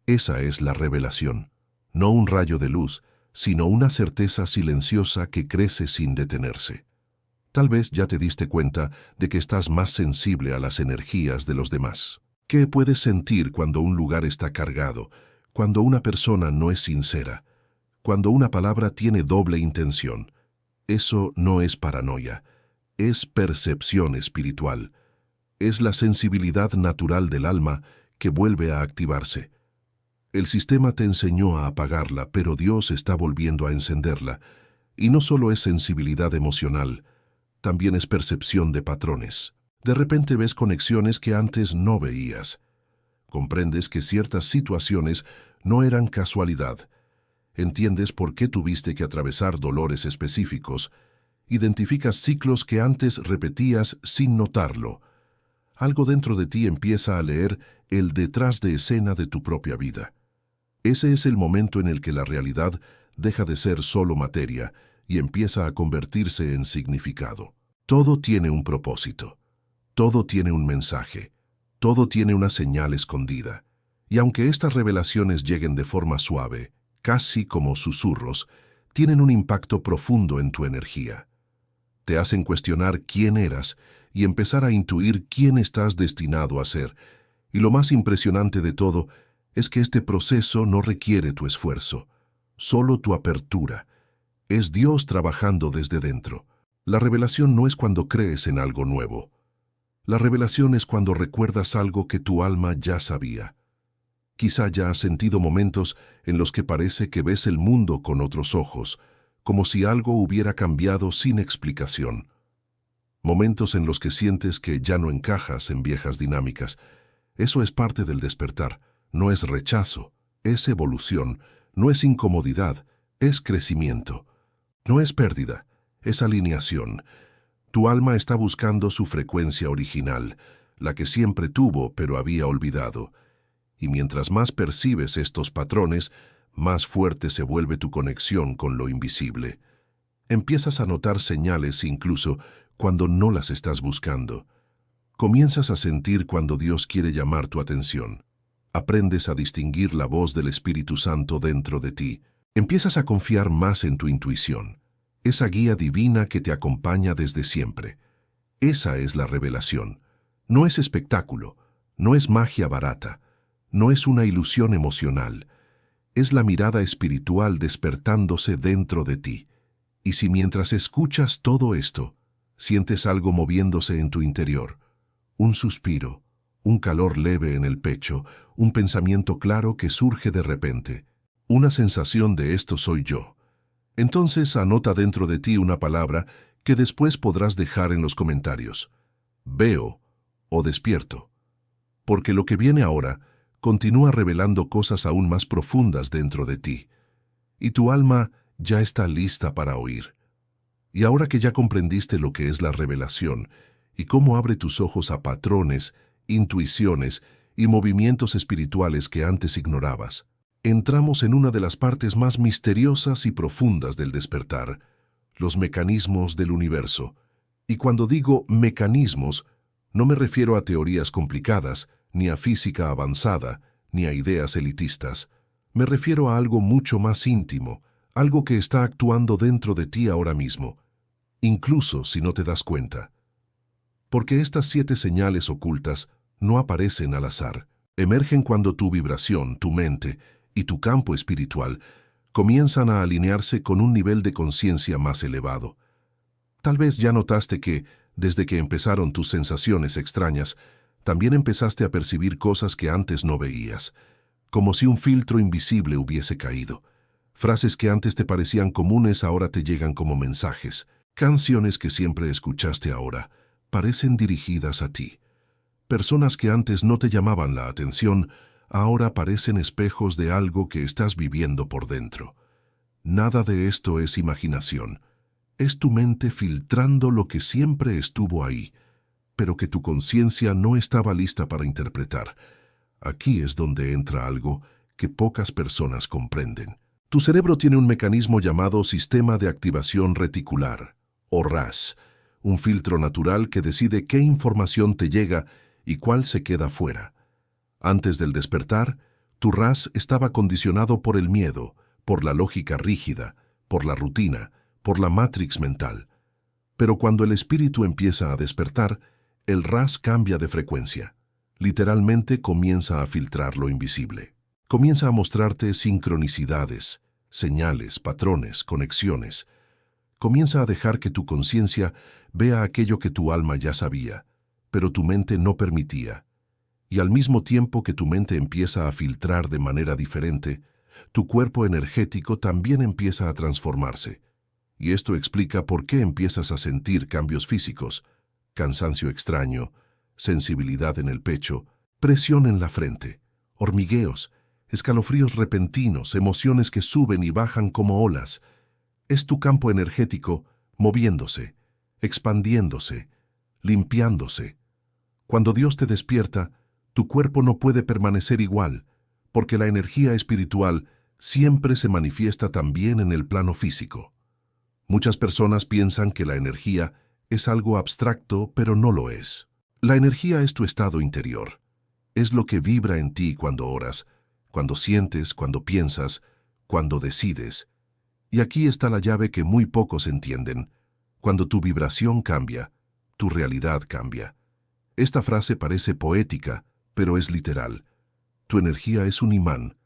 Esa es la revelación, no un rayo de luz, sino una certeza silenciosa que crece sin detenerse. Tal vez ya te diste cuenta de que estás más sensible a las energías de los demás. ¿Qué puedes sentir cuando un lugar está cargado, cuando una persona no es sincera, cuando una palabra tiene doble intención? Eso no es paranoia, es percepción espiritual. Es la sensibilidad natural del alma que vuelve a activarse. El sistema te enseñó a apagarla, pero Dios está volviendo a encenderla. Y no solo es sensibilidad emocional, también es percepción de patrones. De repente ves conexiones que antes no veías. Comprendes que ciertas situaciones no eran casualidad. Entiendes por qué tuviste que atravesar dolores específicos. Identificas ciclos que antes repetías sin notarlo. Algo dentro de ti empieza a leer el detrás de escena de tu propia vida. Ese es el momento en el que la realidad deja de ser solo materia y empieza a convertirse en significado. Todo tiene un propósito. Todo tiene un mensaje. Todo tiene una señal escondida. Y aunque estas revelaciones lleguen de forma suave, casi como susurros, tienen un impacto profundo en tu energía. Te hacen cuestionar quién eras y empezar a intuir quién estás destinado a ser. Y lo más impresionante de todo es que este proceso no requiere tu esfuerzo, solo tu apertura. Es Dios trabajando desde dentro. La revelación no es cuando crees en algo nuevo. La revelación es cuando recuerdas algo que tu alma ya sabía. Quizá ya has sentido momentos en los que parece que ves el mundo con otros ojos, como si algo hubiera cambiado sin explicación. Momentos en los que sientes que ya no encajas en viejas dinámicas. Eso es parte del despertar. No es rechazo, es evolución. No es incomodidad, es crecimiento. No es pérdida, es alineación. Tu alma está buscando su frecuencia original, la que siempre tuvo pero había olvidado. Y mientras más percibes estos patrones, más fuerte se vuelve tu conexión con lo invisible. Empiezas a notar señales incluso cuando no las estás buscando. Comienzas a sentir cuando Dios quiere llamar tu atención. Aprendes a distinguir la voz del Espíritu Santo dentro de ti. Empiezas a confiar más en tu intuición, esa guía divina que te acompaña desde siempre. Esa es la revelación. No es espectáculo, no es magia barata, no es una ilusión emocional. Es la mirada espiritual despertándose dentro de ti. Y si mientras escuchas todo esto, sientes algo moviéndose en tu interior, un suspiro, un calor leve en el pecho, un pensamiento claro que surge de repente, una sensación de esto soy yo, entonces anota dentro de ti una palabra que después podrás dejar en los comentarios. Veo o despierto. Porque lo que viene ahora continúa revelando cosas aún más profundas dentro de ti. Y tu alma ya está lista para oír. Y ahora que ya comprendiste lo que es la revelación y cómo abre tus ojos a patrones, intuiciones y movimientos espirituales que antes ignorabas, entramos en una de las partes más misteriosas y profundas del despertar, los mecanismos del universo. Y cuando digo mecanismos, no me refiero a teorías complicadas, ni a física avanzada, ni a ideas elitistas. Me refiero a algo mucho más íntimo, algo que está actuando dentro de ti ahora mismo, incluso si no te das cuenta. Porque estas 7 señales ocultas no aparecen al azar. Emergen cuando tu vibración, tu mente y tu campo espiritual comienzan a alinearse con un nivel de conciencia más elevado. Tal vez ya notaste que, desde que empezaron tus sensaciones extrañas, también empezaste a percibir cosas que antes no veías, como si un filtro invisible hubiese caído. Frases que antes te parecían comunes ahora te llegan como mensajes. Canciones que siempre escuchaste ahora parecen dirigidas a ti. Personas que antes no te llamaban la atención ahora parecen espejos de algo que estás viviendo por dentro. Nada de esto es imaginación. Es tu mente filtrando lo que siempre estuvo ahí, pero que tu conciencia no estaba lista para interpretar. Aquí es donde entra algo que pocas personas comprenden. Tu cerebro tiene un mecanismo llamado Sistema de Activación Reticular, o RAS, un filtro natural que decide qué información te llega y cuál se queda fuera. Antes del despertar, tu RAS estaba condicionado por el miedo, por la lógica rígida, por la rutina, por la matrix mental. Pero cuando el espíritu empieza a despertar, el RAS cambia de frecuencia. Literalmente comienza a filtrar lo invisible. Comienza a mostrarte sincronicidades, señales, patrones, conexiones. Comienza a dejar que tu conciencia vea aquello que tu alma ya sabía, pero tu mente no permitía. Y al mismo tiempo que tu mente empieza a filtrar de manera diferente, tu cuerpo energético también empieza a transformarse. y esto explica por qué empiezas a sentir cambios físicos, cansancio extraño, sensibilidad en el pecho, presión en la frente, hormigueos, escalofríos repentinos, emociones que suben y bajan como olas. Es tu campo energético moviéndose, expandiéndose, limpiándose. Cuando Dios te despierta, tu cuerpo no puede permanecer igual, porque la energía espiritual siempre se manifiesta también en el plano físico. Muchas personas piensan que la energía es algo abstracto, pero no lo es. La energía es tu estado interior. Es lo que vibra en ti cuando oras, cuando sientes, cuando piensas, cuando decides. Y aquí está la llave que muy pocos entienden. Cuando tu vibración cambia, tu realidad cambia. Esta frase parece poética, pero es literal. Tu energía es un imán.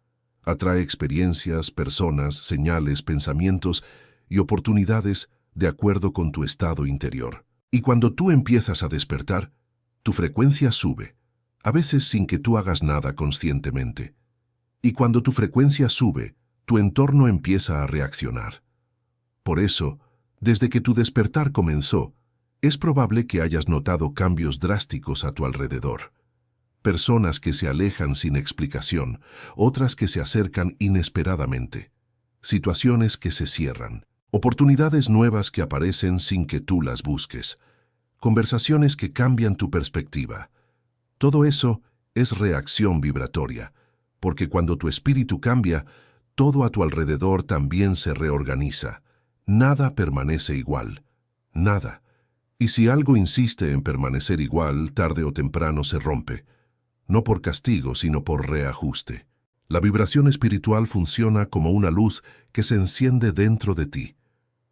Atrae experiencias, personas, señales, pensamientos y oportunidades de acuerdo con tu estado interior. Y cuando tú empiezas a despertar, tu frecuencia sube, a veces sin que tú hagas nada conscientemente. Y cuando tu frecuencia sube, tu entorno empieza a reaccionar. Por eso, desde que tu despertar comenzó, es probable que hayas notado cambios drásticos a tu alrededor. Personas que se alejan sin explicación, otras que se acercan inesperadamente. Situaciones que se cierran. Oportunidades nuevas que aparecen sin que tú las busques. Conversaciones que cambian tu perspectiva. Todo eso es reacción vibratoria, porque cuando tu espíritu cambia, todo a tu alrededor también se reorganiza. Nada permanece igual. Nada. Y si algo insiste en permanecer igual, tarde o temprano se rompe. No por castigo, sino por reajuste. La vibración espiritual funciona como una luz que se enciende dentro de ti.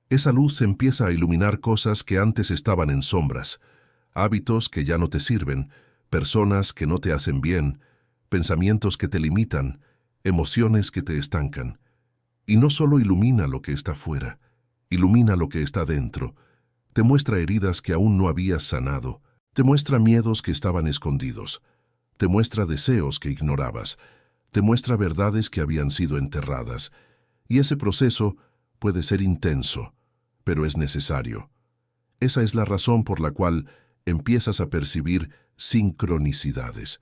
Esa luz empieza a iluminar cosas que antes estaban en sombras, hábitos que ya no te sirven, personas que no te hacen bien, pensamientos que te limitan, emociones que te estancan. Y no solo ilumina lo que está fuera, ilumina lo que está dentro. Te muestra heridas que aún no habías sanado, te muestra miedos que estaban escondidos, te muestra deseos que ignorabas, te muestra verdades que habían sido enterradas. Y ese proceso puede ser intenso, pero es necesario. Esa es la razón por la cual empiezas a percibir sincronicidades.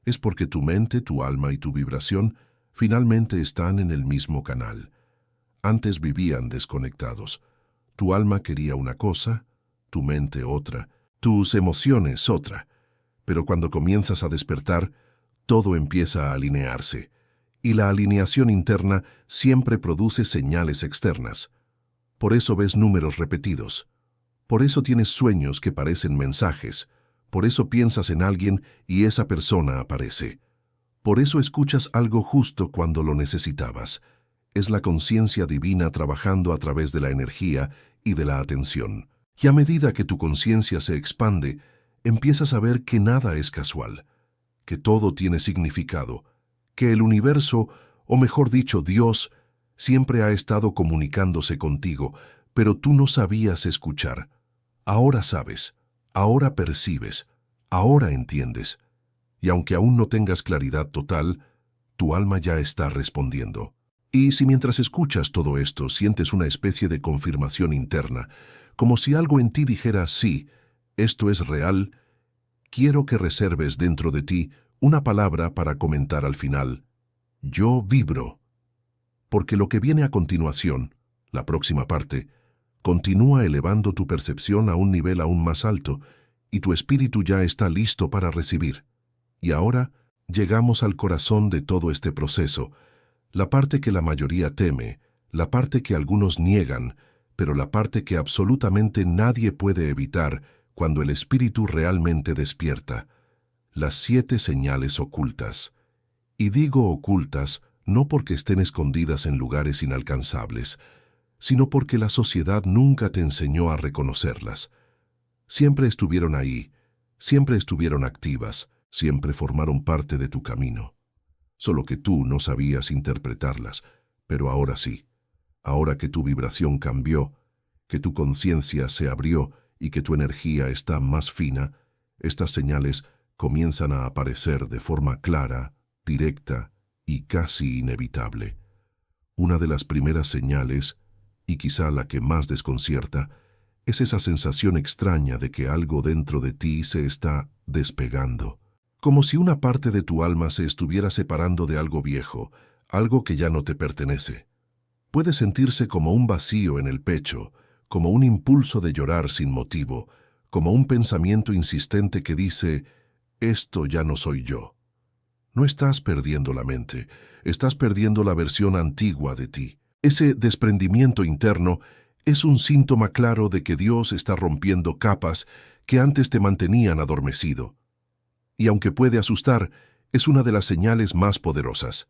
Es porque tu mente, tu alma y tu vibración finalmente están en el mismo canal. Antes vivían desconectados. Tu alma quería una cosa, tu mente otra, tus emociones otra. Pero cuando comienzas a despertar, todo empieza a alinearse. Y la alineación interna siempre produce señales externas. Por eso ves números repetidos. Por eso tienes sueños que parecen mensajes. Por eso piensas en alguien y esa persona aparece. Por eso escuchas algo justo cuando lo necesitabas. Es la conciencia divina trabajando a través de la energía y de la atención. Y a medida que tu conciencia se expande, empiezas a ver que nada es casual, que todo tiene significado, que el universo, o mejor dicho, Dios, siempre ha estado comunicándose contigo, pero tú no sabías escuchar. Ahora sabes, ahora percibes, ahora entiendes. Y aunque aún no tengas claridad total, tu alma ya está respondiendo. Y si mientras escuchas todo esto sientes una especie de confirmación interna, como si algo en ti dijera sí, esto es real, quiero que reserves dentro de ti una palabra para comentar al final. Yo vibro. Porque lo que viene a continuación, la próxima parte, continúa elevando tu percepción a un nivel aún más alto y tu espíritu ya está listo para recibir. Y ahora llegamos al corazón de todo este proceso, la parte que la mayoría teme, la parte que algunos niegan, pero la parte que absolutamente nadie puede evitar cuando el espíritu realmente despierta. Las 7 señales ocultas. Y digo ocultas no porque estén escondidas en lugares inalcanzables, sino porque la sociedad nunca te enseñó a reconocerlas. Siempre estuvieron ahí, siempre estuvieron activas, siempre formaron parte de tu camino. Solo que tú no sabías interpretarlas, pero ahora sí. Ahora que tu vibración cambió, que tu conciencia se abrió y que tu energía está más fina, estas señales comienzan a aparecer de forma clara, directa y casi inevitable. Una de las primeras señales y quizá la que más desconcierta, es esa sensación extraña de que algo dentro de ti se está despegando, como si una parte de tu alma se estuviera separando de algo viejo, algo que ya no te pertenece. Puede sentirse como un vacío en el pecho, como un impulso de llorar sin motivo, como un pensamiento insistente que dice, esto ya no soy yo. No estás perdiendo la mente, estás perdiendo la versión antigua de ti. Ese desprendimiento interno es un síntoma claro de que Dios está rompiendo capas que antes te mantenían adormecido. Y aunque puede asustar, es una de las señales más poderosas.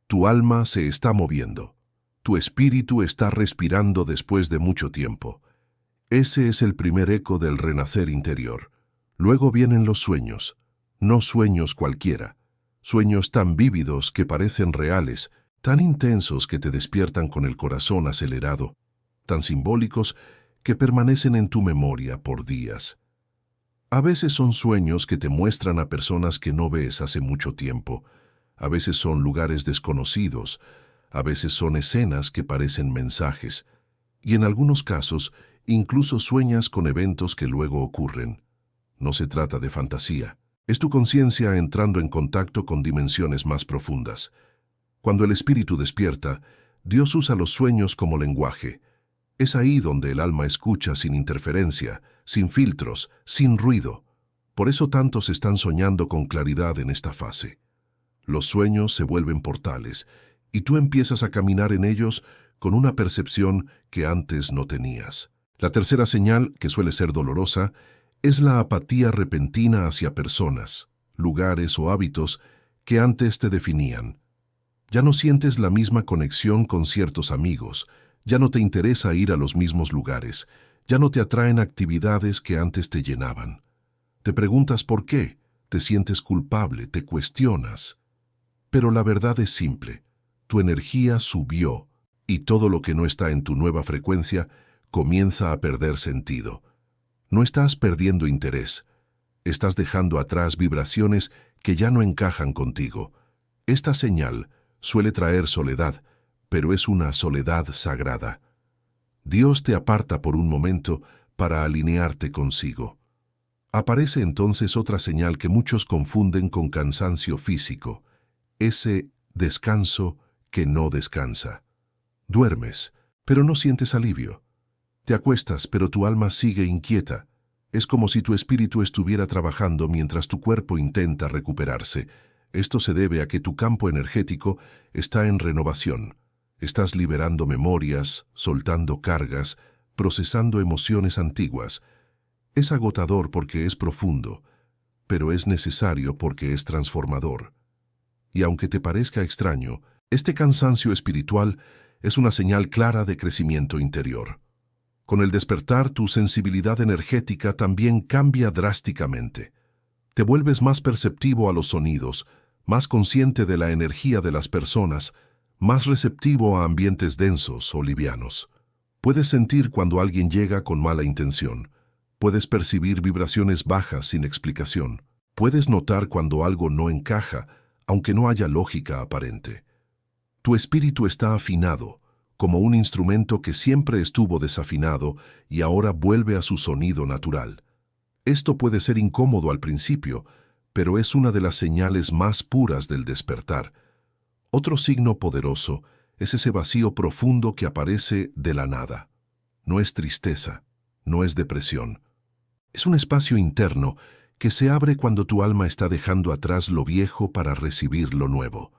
Tu alma se está moviendo. Tu espíritu está respirando después de mucho tiempo. Ese es el primer eco del renacer interior. Luego vienen los sueños, no sueños cualquiera, sueños tan vívidos que parecen reales, tan intensos que te despiertan con el corazón acelerado, tan simbólicos que permanecen en tu memoria por días. A veces son sueños que te muestran a personas que no ves hace mucho tiempo, a veces son lugares desconocidos, a veces son escenas que parecen mensajes, y en algunos casos incluso sueñas con eventos que luego ocurren. No se trata de fantasía, es tu conciencia entrando en contacto con dimensiones más profundas. Cuando el espíritu despierta, Dios usa los sueños como lenguaje. Es ahí donde el alma escucha sin interferencia, sin filtros, sin ruido. Por eso tantos están soñando con claridad en esta fase. Los sueños se vuelven portales, y tú empiezas a caminar en ellos con una percepción que antes no tenías. La tercera señal, que suele ser dolorosa, es la apatía repentina hacia personas, lugares o hábitos que antes te definían. Ya no sientes la misma conexión con ciertos amigos, ya no te interesa ir a los mismos lugares, ya no te atraen actividades que antes te llenaban. Te preguntas por qué, te sientes culpable, te cuestionas. Pero la verdad es simple, tu energía subió y todo lo que no está en tu nueva frecuencia comienza a perder sentido. No estás perdiendo interés, estás dejando atrás vibraciones que ya no encajan contigo. Esta señal suele traer soledad, pero es una soledad sagrada. Dios te aparta por un momento para alinearte consigo. Aparece entonces otra señal que muchos confunden con cansancio físico, ese descanso que no descansa. Duermes, pero no sientes alivio. Te acuestas, pero tu alma sigue inquieta. Es como si tu espíritu estuviera trabajando mientras tu cuerpo intenta recuperarse. Esto se debe a que tu campo energético está en renovación. Estás liberando memorias, soltando cargas, procesando emociones antiguas. Es agotador porque es profundo, pero es necesario porque es transformador. Y aunque te parezca extraño, este cansancio espiritual es una señal clara de crecimiento interior. Con el despertar, tu sensibilidad energética también cambia drásticamente. Te vuelves más perceptivo a los sonidos, más consciente de la energía de las personas, más receptivo a ambientes densos o livianos. Puedes sentir cuando alguien llega con mala intención. Puedes percibir vibraciones bajas sin explicación. Puedes notar cuando algo no encaja, aunque no haya lógica aparente. Tu espíritu está afinado, como un instrumento que siempre estuvo desafinado y ahora vuelve a su sonido natural. Esto puede ser incómodo al principio, pero es una de las señales más puras del despertar. Otro signo poderoso es ese vacío profundo que aparece de la nada. No es tristeza, no es depresión. Es un espacio interno que se abre cuando tu alma está dejando atrás lo viejo para recibir lo nuevo.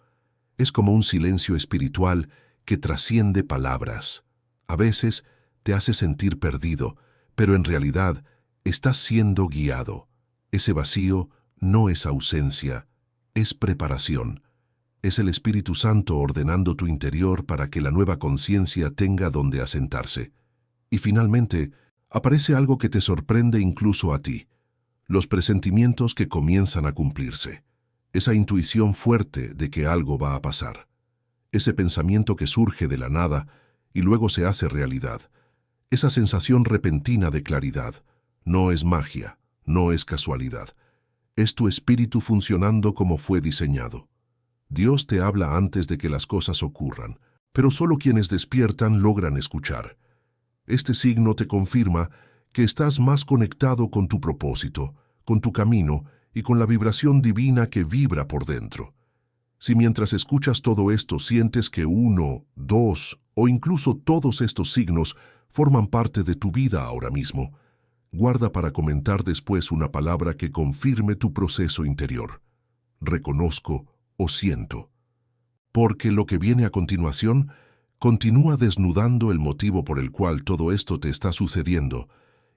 Es como un silencio espiritual que trasciende palabras. A veces te hace sentir perdido, pero en realidad estás siendo guiado. Ese vacío no es ausencia, es preparación. Es el Espíritu Santo ordenando tu interior para que la nueva conciencia tenga donde asentarse. Y finalmente, aparece algo que te sorprende incluso a ti. Los presentimientos que comienzan a cumplirse. Esa intuición fuerte de que algo va a pasar. Ese pensamiento que surge de la nada y luego se hace realidad. Esa sensación repentina de claridad. No es magia, no es casualidad. Es tu espíritu funcionando como fue diseñado. Dios te habla antes de que las cosas ocurran. pero solo quienes despiertan logran escuchar. Este signo te confirma que estás más conectado con tu propósito, con tu camino y con la vibración divina que vibra por dentro. Si mientras escuchas todo esto sientes que uno, dos o incluso todos estos signos forman parte de tu vida ahora mismo, guarda para comentar después una palabra que confirme tu proceso interior. Reconozco o siento. Porque lo que viene a continuación continúa desnudando el motivo por el cual todo esto te está sucediendo,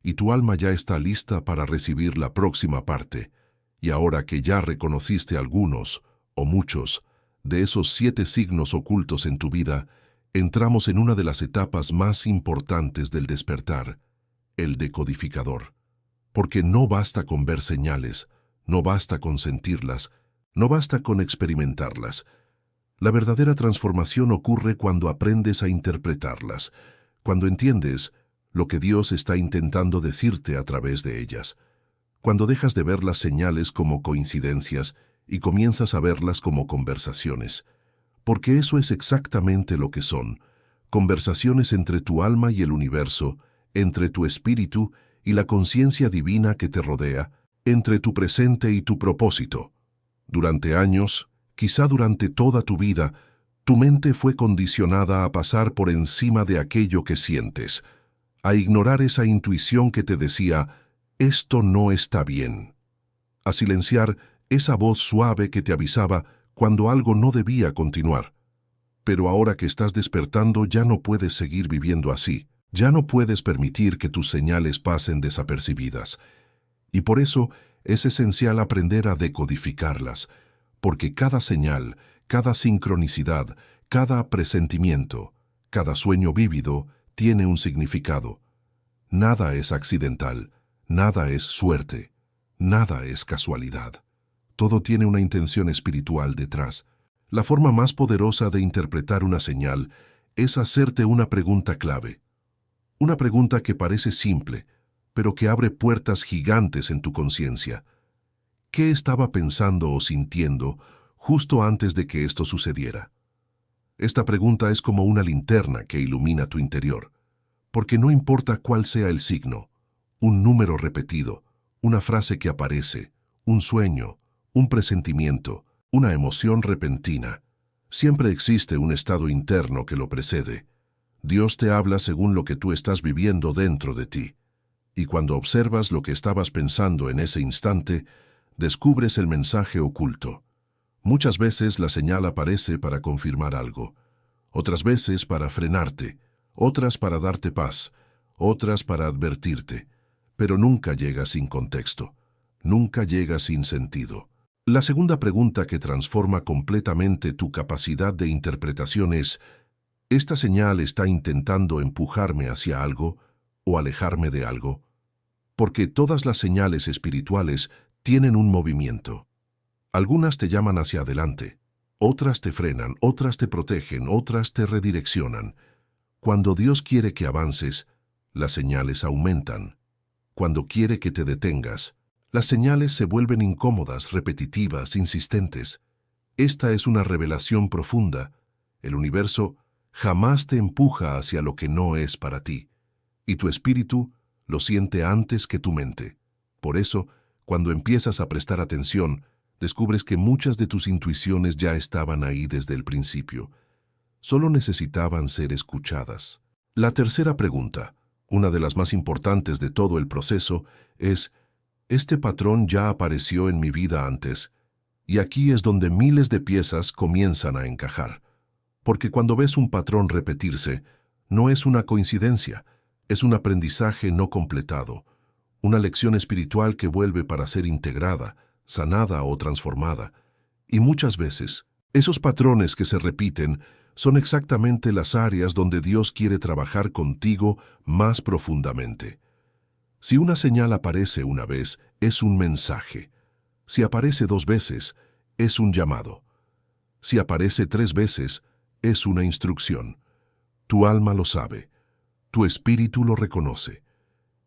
y tu alma ya está lista para recibir la próxima parte. Y ahora que ya reconociste algunos, o muchos, de esos 7 signos ocultos en tu vida, entramos en una de las etapas más importantes del despertar, el decodificador. Porque no basta con ver señales, no basta con sentirlas, no basta con experimentarlas. La verdadera transformación ocurre cuando aprendes a interpretarlas, cuando entiendes lo que Dios está intentando decirte a través de ellas, cuando dejas de ver las señales como coincidencias y comienzas a verlas como conversaciones, porque eso es exactamente lo que son, conversaciones entre tu alma y el universo, entre tu espíritu y la conciencia divina que te rodea, entre tu presente y tu propósito. Durante años, quizá durante toda tu vida, tu mente fue condicionada a pasar por encima de aquello que sientes, a ignorar esa intuición que te decía, esto no está bien, a silenciar esa voz suave que te avisaba cuando algo no debía continuar. Pero ahora que estás despertando ya no puedes seguir viviendo así, ya no puedes permitir que tus señales pasen desapercibidas. Y por eso es esencial aprender a decodificarlas, porque cada señal, cada sincronicidad, cada presentimiento, cada sueño vívido tiene un significado. Nada es accidental, nada es suerte, nada es casualidad. Todo tiene una intención espiritual detrás. La forma más poderosa de interpretar una señal es hacerte una pregunta clave. Una pregunta que parece simple, pero que abre puertas gigantes en tu conciencia. ¿Qué estaba pensando o sintiendo justo antes de que esto sucediera? Esta pregunta es como una linterna que ilumina tu interior, porque no importa cuál sea el signo, un número repetido, una frase que aparece, un sueño, un presentimiento, una emoción repentina, siempre existe un estado interno que lo precede. Dios te habla según lo que tú estás viviendo dentro de ti. Y cuando observas lo que estabas pensando en ese instante, descubres el mensaje oculto. Muchas veces la señal aparece para confirmar algo, otras veces para frenarte, otras para darte paz, otras para advertirte, pero nunca llega sin contexto, nunca llega sin sentido. La segunda pregunta que transforma completamente tu capacidad de interpretación es, ¿esta señal está intentando empujarme hacia algo o alejarme de algo? Porque todas las señales espirituales tienen un movimiento. Algunas te llaman hacia adelante, otras te frenan, otras te protegen, otras te redireccionan. Cuando Dios quiere que avances, las señales aumentan. Cuando quiere que te detengas, las señales se vuelven incómodas, repetitivas, insistentes. Esta es una revelación profunda. El universo jamás te empuja hacia lo que no es para ti, y tu espíritu lo siente antes que tu mente. Por eso, cuando empiezas a prestar atención, descubres que muchas de tus intuiciones ya estaban ahí desde el principio. Solo necesitaban ser escuchadas. La tercera pregunta, una de las más importantes de todo el proceso, es, ¿este patrón ya apareció en mi vida antes? Y aquí es donde miles de piezas comienzan a encajar. Porque cuando ves un patrón repetirse, no es una coincidencia, es un aprendizaje no completado, una lección espiritual que vuelve para ser integrada, sanada o transformada. Y muchas veces, esos patrones que se repiten son exactamente las áreas donde Dios quiere trabajar contigo más profundamente. Si una señal aparece una vez, es un mensaje. Si aparece 2 veces, es un llamado. Si aparece 3 veces, es una instrucción. Tu alma lo sabe, tu espíritu lo reconoce.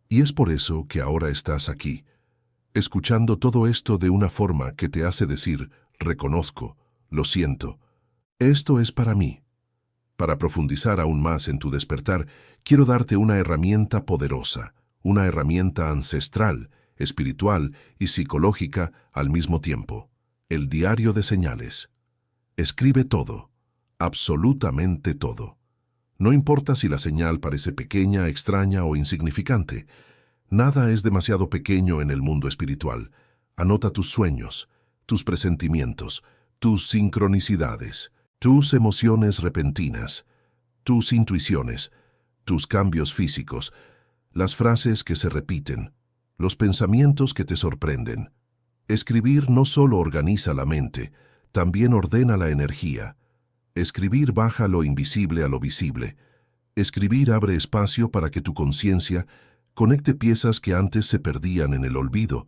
Y es por eso que ahora estás aquí, escuchando todo esto de una forma que te hace decir, reconozco, lo siento, esto es para mí. Para profundizar aún más en tu despertar, quiero darte una herramienta poderosa, una herramienta ancestral, espiritual y psicológica al mismo tiempo. El diario de señales. Escribe todo, absolutamente todo. No importa si la señal parece pequeña, extraña o insignificante. Nada es demasiado pequeño en el mundo espiritual. Anota tus sueños, tus presentimientos, tus sincronicidades, tus emociones repentinas, tus intuiciones, tus cambios físicos, las frases que se repiten, los pensamientos que te sorprenden. Escribir no solo organiza la mente, también ordena la energía. Escribir baja lo invisible a lo visible. Escribir abre espacio para que tu conciencia conecte piezas que antes se perdían en el olvido,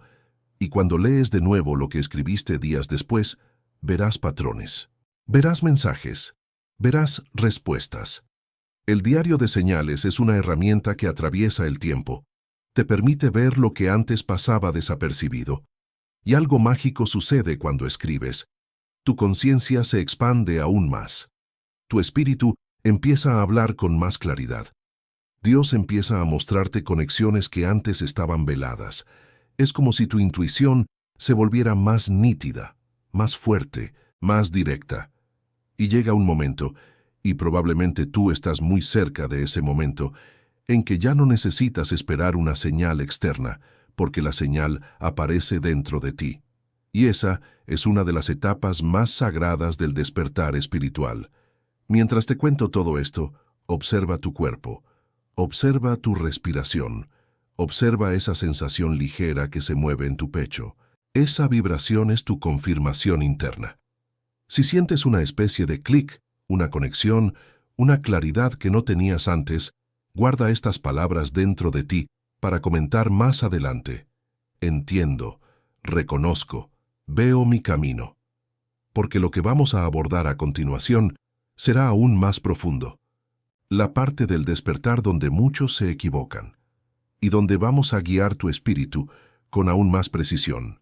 y cuando lees de nuevo lo que escribiste días después, verás patrones. Verás mensajes. Verás respuestas. El diario de señales es una herramienta que atraviesa el tiempo. Te permite ver lo que antes pasaba desapercibido. Y algo mágico sucede cuando escribes. Tu conciencia se expande aún más. Tu espíritu empieza a hablar con más claridad. Dios empieza a mostrarte conexiones que antes estaban veladas. Es como si tu intuición se volviera más nítida, más fuerte, más directa. Y llega un momento, y probablemente tú estás muy cerca de ese momento, en que ya no necesitas esperar una señal externa, porque la señal aparece dentro de ti. Y esa es una de las etapas más sagradas del despertar espiritual. Mientras te cuento todo esto, observa tu cuerpo, observa tu respiración, observa esa sensación ligera que se mueve en tu pecho. Esa vibración es tu confirmación interna. Si sientes una especie de clic, una conexión, una claridad que no tenías antes, guarda estas palabras dentro de ti para comentar más adelante. Entiendo, reconozco, veo mi camino. Porque lo que vamos a abordar a continuación será aún más profundo. La parte del despertar donde muchos se equivocan y donde vamos a guiar tu espíritu con aún más precisión.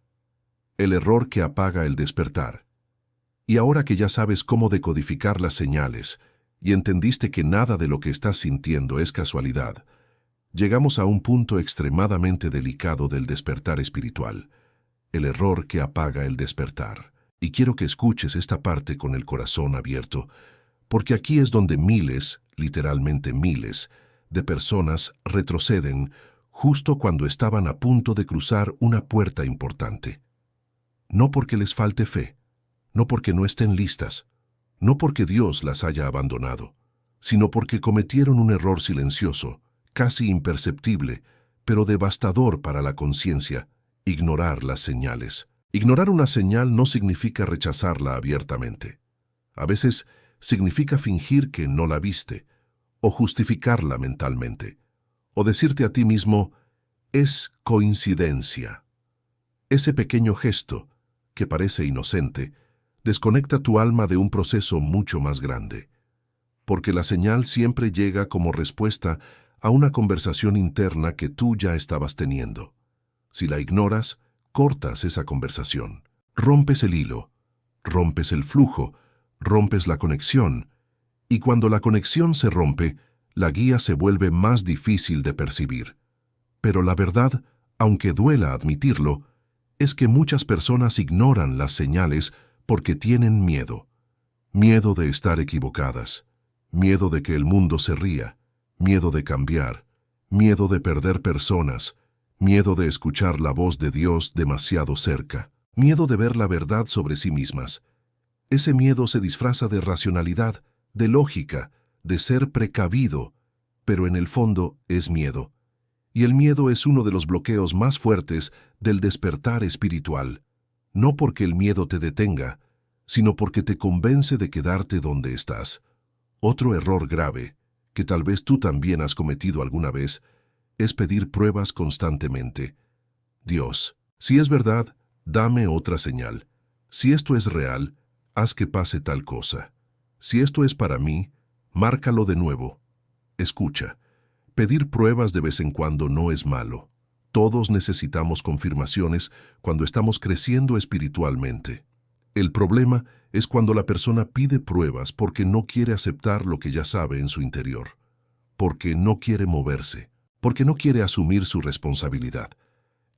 El error que apaga el despertar. Y ahora que ya sabes cómo decodificar las señales y entendiste que nada de lo que estás sintiendo es casualidad, llegamos a un punto extremadamente delicado del despertar espiritual, el error que apaga el despertar. Y quiero que escuches esta parte con el corazón abierto, porque aquí es donde miles, literalmente miles, de personas retroceden justo cuando estaban a punto de cruzar una puerta importante. No porque les falte fe, no porque no estén listas, no porque Dios las haya abandonado, sino porque cometieron un error silencioso, casi imperceptible, pero devastador para la conciencia: ignorar las señales. Ignorar una señal no significa rechazarla abiertamente. A veces significa fingir que no la viste, o justificarla mentalmente, o decirte a ti mismo, es coincidencia. Ese pequeño gesto, que parece inocente, desconecta tu alma de un proceso mucho más grande, porque la señal siempre llega como respuesta a una conversación interna que tú ya estabas teniendo. Si la ignoras, cortas esa conversación, rompes el hilo, rompes el flujo, rompes la conexión, y cuando la conexión se rompe, la guía se vuelve más difícil de percibir. Pero la verdad, aunque duela admitirlo, es que muchas personas ignoran las señales porque tienen miedo. Miedo de estar equivocadas, miedo de que el mundo se ría, miedo de cambiar, miedo de perder personas, miedo de escuchar la voz de Dios demasiado cerca, miedo de ver la verdad sobre sí mismas. Ese miedo se disfraza de racionalidad, de lógica, de ser precavido, pero en el fondo es miedo. Y el miedo es uno de los bloqueos más fuertes del despertar espiritual, no porque el miedo te detenga, sino porque te convence de quedarte donde estás. Otro error grave, que tal vez tú también has cometido alguna vez, es pedir pruebas constantemente. Dios, si es verdad, dame otra señal. Si esto es real, haz que pase tal cosa. Si esto es para mí, márcalo de nuevo. Escucha, pedir pruebas de vez en cuando no es malo. Todos necesitamos confirmaciones cuando estamos creciendo espiritualmente. El problema es cuando la persona pide pruebas porque no quiere aceptar lo que ya sabe en su interior, porque no quiere moverse, porque no quiere asumir su responsabilidad.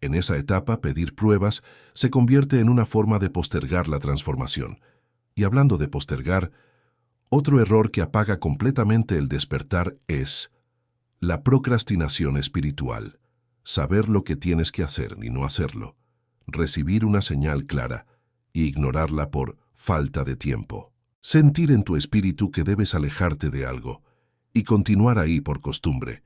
En esa etapa, pedir pruebas se convierte en una forma de postergar la transformación. Y hablando de postergar, otro error que apaga completamente el despertar es la procrastinación espiritual. Saber lo que tienes que hacer y no hacerlo. Recibir una señal clara y ignorarla por falta de tiempo. Sentir en tu espíritu que debes alejarte de algo y continuar ahí por costumbre.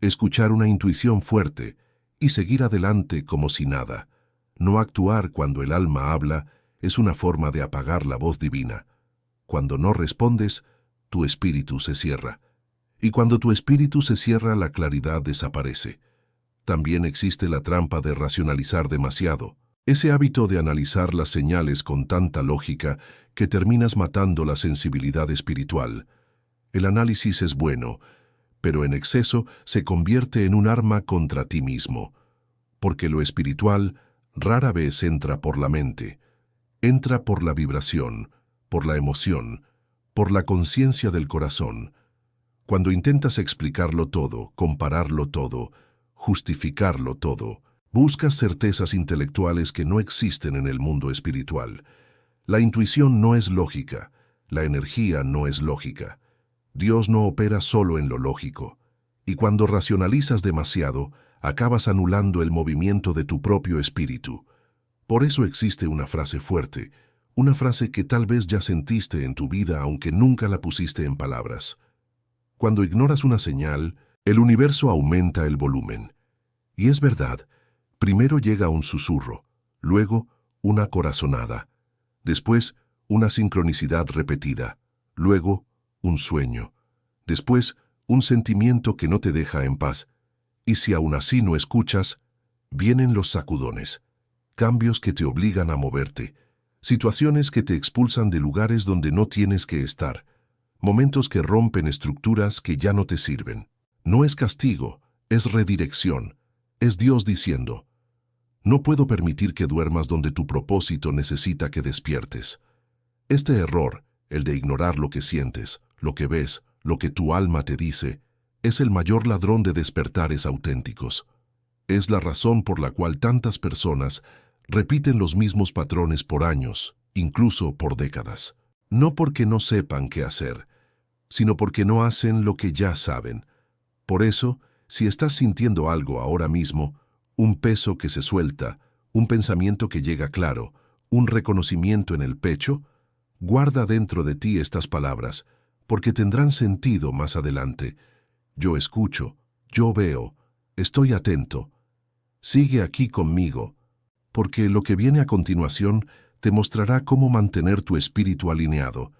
Escuchar una intuición fuerte y seguir adelante como si nada. No actuar cuando el alma habla es una forma de apagar la voz divina. Cuando no respondes, tu espíritu se cierra. Y cuando tu espíritu se cierra, la claridad desaparece. También existe la trampa de racionalizar demasiado. Ese hábito de analizar las señales con tanta lógica que terminas matando la sensibilidad espiritual. El análisis es bueno, pero en exceso se convierte en un arma contra ti mismo, porque lo espiritual rara vez entra por la mente, entra por la vibración, por la emoción, por la conciencia del corazón. Cuando intentas explicarlo todo, compararlo todo, justificarlo todo, buscas certezas intelectuales que no existen en el mundo espiritual. La intuición no es lógica, la energía no es lógica. Dios no opera solo en lo lógico, y cuando racionalizas demasiado, acabas anulando el movimiento de tu propio espíritu. Por eso existe una frase fuerte, una frase que tal vez ya sentiste en tu vida aunque nunca la pusiste en palabras. Cuando ignoras una señal, el universo aumenta el volumen. Y es verdad, primero llega un susurro, luego una corazonada, después una sincronicidad repetida, luego un sueño, después un sentimiento que no te deja en paz, y si aún así no escuchas, vienen los sacudones, cambios que te obligan a moverte, situaciones que te expulsan de lugares donde no tienes que estar, momentos que rompen estructuras que ya no te sirven. No es castigo, es redirección, es Dios diciendo, no puedo permitir que duermas donde tu propósito necesita que despiertes. Este error, el de ignorar lo que sientes, lo que ves, lo que tu alma te dice, es el mayor ladrón de despertares auténticos. Es la razón por la cual tantas personas repiten los mismos patrones por años, incluso por décadas. No porque no sepan qué hacer, sino porque no hacen lo que ya saben. Por eso, si estás sintiendo algo ahora mismo, un peso que se suelta, un pensamiento que llega claro, un reconocimiento en el pecho, guarda dentro de ti estas palabras, porque tendrán sentido más adelante. Yo escucho, yo veo, estoy atento. Sigue aquí conmigo, porque lo que viene a continuación te mostrará cómo mantener tu espíritu alineado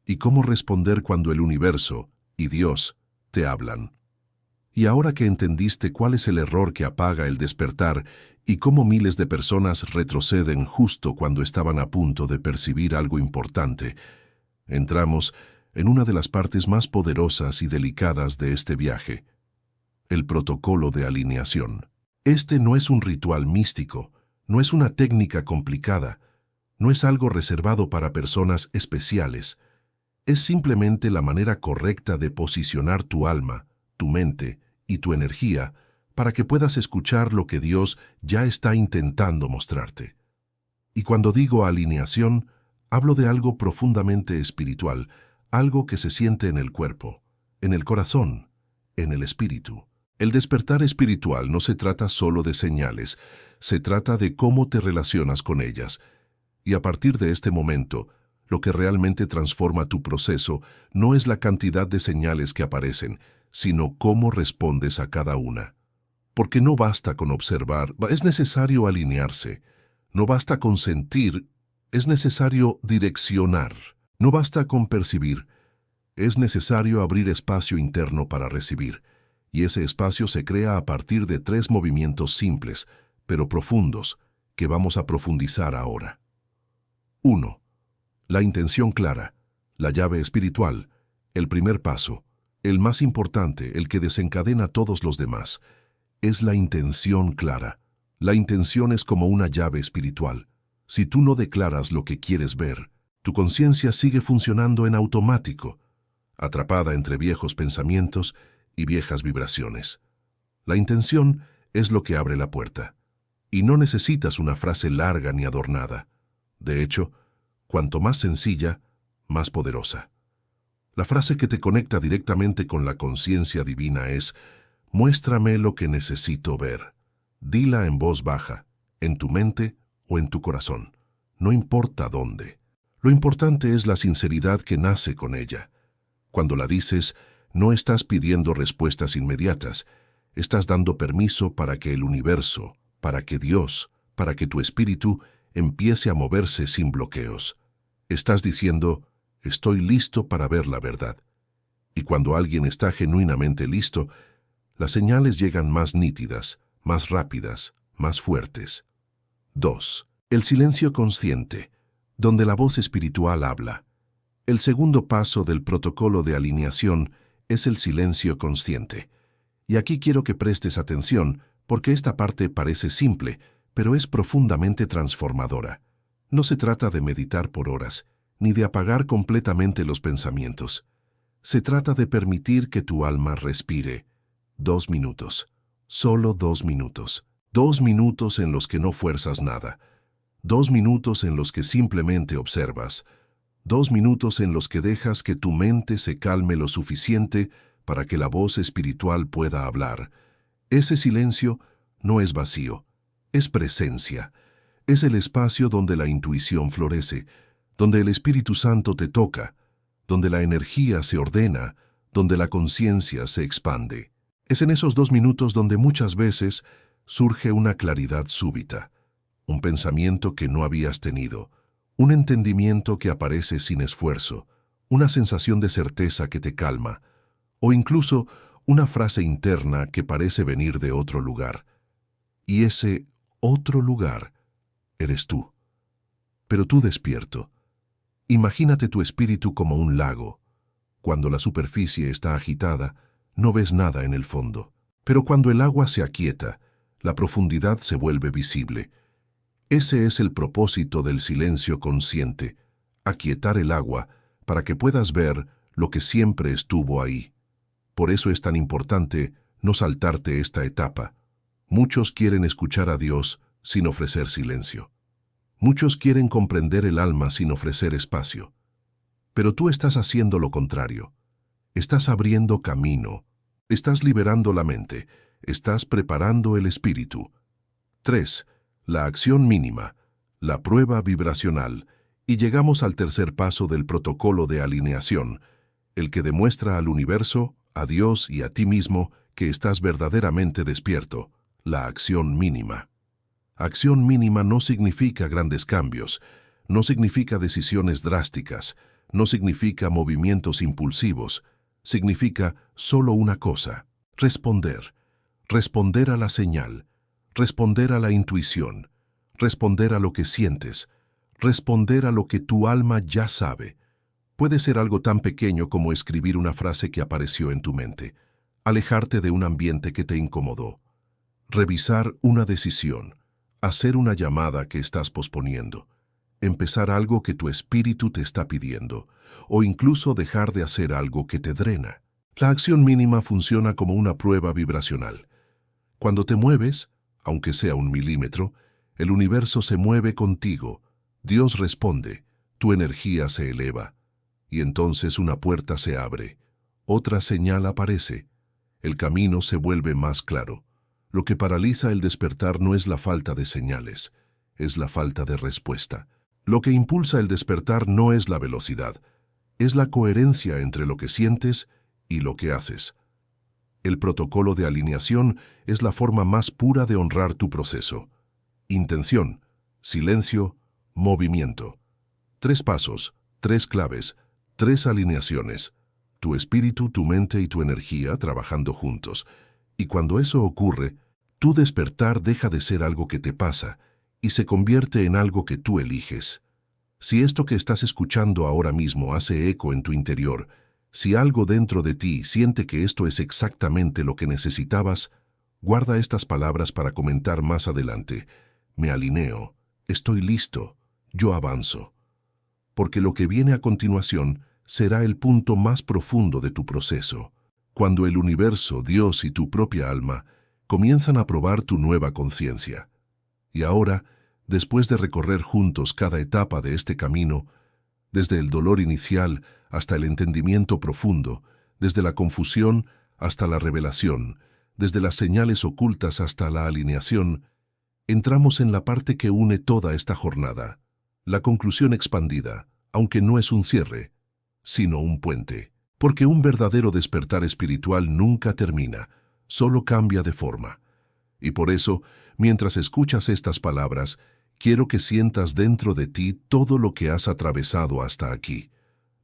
y cómo responder cuando el universo y Dios te hablan. Y ahora que entendiste cuál es el error que apaga el despertar y cómo miles de personas retroceden justo cuando estaban a punto de percibir algo importante, entramos en una de las partes más poderosas y delicadas de este viaje, el protocolo de alineación. Este no es un ritual místico, no es una técnica complicada, no es algo reservado para personas especiales. Es simplemente la manera correcta de posicionar tu alma, tu mente y tu energía para que puedas escuchar lo que Dios ya está intentando mostrarte. Y cuando digo alineación, hablo de algo profundamente espiritual, algo que se siente en el cuerpo, en el corazón, en el espíritu. El despertar espiritual no se trata solo de señales, se trata de cómo te relacionas con ellas. Y a partir de este momento, lo que realmente transforma tu proceso no es la cantidad de señales que aparecen, sino cómo respondes a cada una. Porque no basta con observar, es necesario alinearse. No basta con sentir, es necesario direccionar. No basta con percibir, es necesario abrir espacio interno para recibir. Y ese espacio se crea a partir de 3 movimientos simples, pero profundos, que vamos a profundizar ahora. 1. La intención clara, la llave espiritual, el primer paso, el más importante, el que desencadena todos los demás, es la intención clara. La intención es como una llave espiritual. Si tú no declaras lo que quieres ver, tu conciencia sigue funcionando en automático, atrapada entre viejos pensamientos y viejas vibraciones. La intención es lo que abre la puerta, y no necesitas una frase larga ni adornada. De hecho, cuanto más sencilla, más poderosa. La frase que te conecta directamente con la conciencia divina es: muéstrame lo que necesito ver. Dila en voz baja, en tu mente o en tu corazón. No importa dónde. Lo importante es la sinceridad que nace con ella. Cuando la dices, no estás pidiendo respuestas inmediatas. Estás dando permiso para que el universo, para que Dios, para que tu espíritu empiece a moverse sin bloqueos. Estás diciendo: estoy listo para ver la verdad. Y cuando alguien está genuinamente listo, las señales llegan más nítidas, más rápidas, más fuertes. 2. El silencio consciente, donde la voz espiritual habla. El segundo paso del protocolo de alineación es el silencio consciente. Y aquí quiero que prestes atención, porque esta parte parece simple, pero es profundamente transformadora. No se trata de meditar por horas, ni de apagar completamente los pensamientos. Se trata de permitir que tu alma respire. 2 minutos. Solo 2 minutos. 2 minutos en los que no fuerzas nada. 2 minutos en los que simplemente observas. 2 minutos en los que dejas que tu mente se calme lo suficiente para que la voz espiritual pueda hablar. Ese silencio no es vacío, es presencia. Es el espacio donde la intuición florece, donde el Espíritu Santo te toca, donde la energía se ordena, donde la conciencia se expande. Es en esos 2 minutos donde muchas veces surge una claridad súbita, un pensamiento que no habías tenido, un entendimiento que aparece sin esfuerzo, una sensación de certeza que te calma, o incluso una frase interna que parece venir de otro lugar. Y ese otro lugar eres tú. Pero tú despierto. Imagínate tu espíritu como un lago. Cuando la superficie está agitada, no ves nada en el fondo. Pero cuando el agua se aquieta, la profundidad se vuelve visible. Ese es el propósito del silencio consciente, aquietar el agua para que puedas ver lo que siempre estuvo ahí. Por eso es tan importante no saltarte esta etapa. Muchos quieren escuchar a Dios sin ofrecer silencio. Muchos quieren comprender el alma sin ofrecer espacio. Pero tú estás haciendo lo contrario. Estás abriendo camino. Estás liberando la mente. Estás preparando el espíritu. 3. La acción mínima. La prueba vibracional. Y llegamos al tercer paso del protocolo de alineación, el que demuestra al universo, a Dios y a ti mismo que estás verdaderamente despierto. La acción mínima. Acción mínima no significa grandes cambios, no significa decisiones drásticas, no significa movimientos impulsivos, significa solo una cosa: responder. Responder a la señal, responder a la intuición, responder a lo que sientes, responder a lo que tu alma ya sabe. Puede ser algo tan pequeño como escribir una frase que apareció en tu mente, alejarte de un ambiente que te incomodó, revisar una decisión, hacer una llamada que estás posponiendo, empezar algo que tu espíritu te está pidiendo, o incluso dejar de hacer algo que te drena. La acción mínima funciona como una prueba vibracional. Cuando te mueves, aunque sea 1 milímetro, el universo se mueve contigo, Dios responde, tu energía se eleva, y entonces una puerta se abre, otra señal aparece, el camino se vuelve más claro. Lo que paraliza el despertar no es la falta de señales, es la falta de respuesta. Lo que impulsa el despertar no es la velocidad, es la coherencia entre lo que sientes y lo que haces. El protocolo de alineación es la forma más pura de honrar tu proceso. Intención, silencio, movimiento. 3 pasos, 3 claves, 3 alineaciones. Tu espíritu, tu mente y tu energía trabajando juntos. Y cuando eso ocurre, tu despertar deja de ser algo que te pasa y se convierte en algo que tú eliges. Si esto que estás escuchando ahora mismo hace eco en tu interior, si algo dentro de ti siente que esto es exactamente lo que necesitabas, guarda estas palabras para comentar más adelante. Me alineo, estoy listo, yo avanzo, porque lo que viene a continuación será el punto más profundo de tu proceso, cuando el universo, Dios y tu propia alma comienzan a probar tu nueva conciencia. Y ahora, después de recorrer juntos cada etapa de este camino, desde el dolor inicial hasta el entendimiento profundo, desde la confusión hasta la revelación, desde las señales ocultas hasta la alineación, entramos en la parte que une toda esta jornada, la conclusión expandida, aunque no es un cierre, sino un puente. Porque un verdadero despertar espiritual nunca termina, solo cambia de forma. Y por eso, mientras escuchas estas palabras, quiero que sientas dentro de ti todo lo que has atravesado hasta aquí,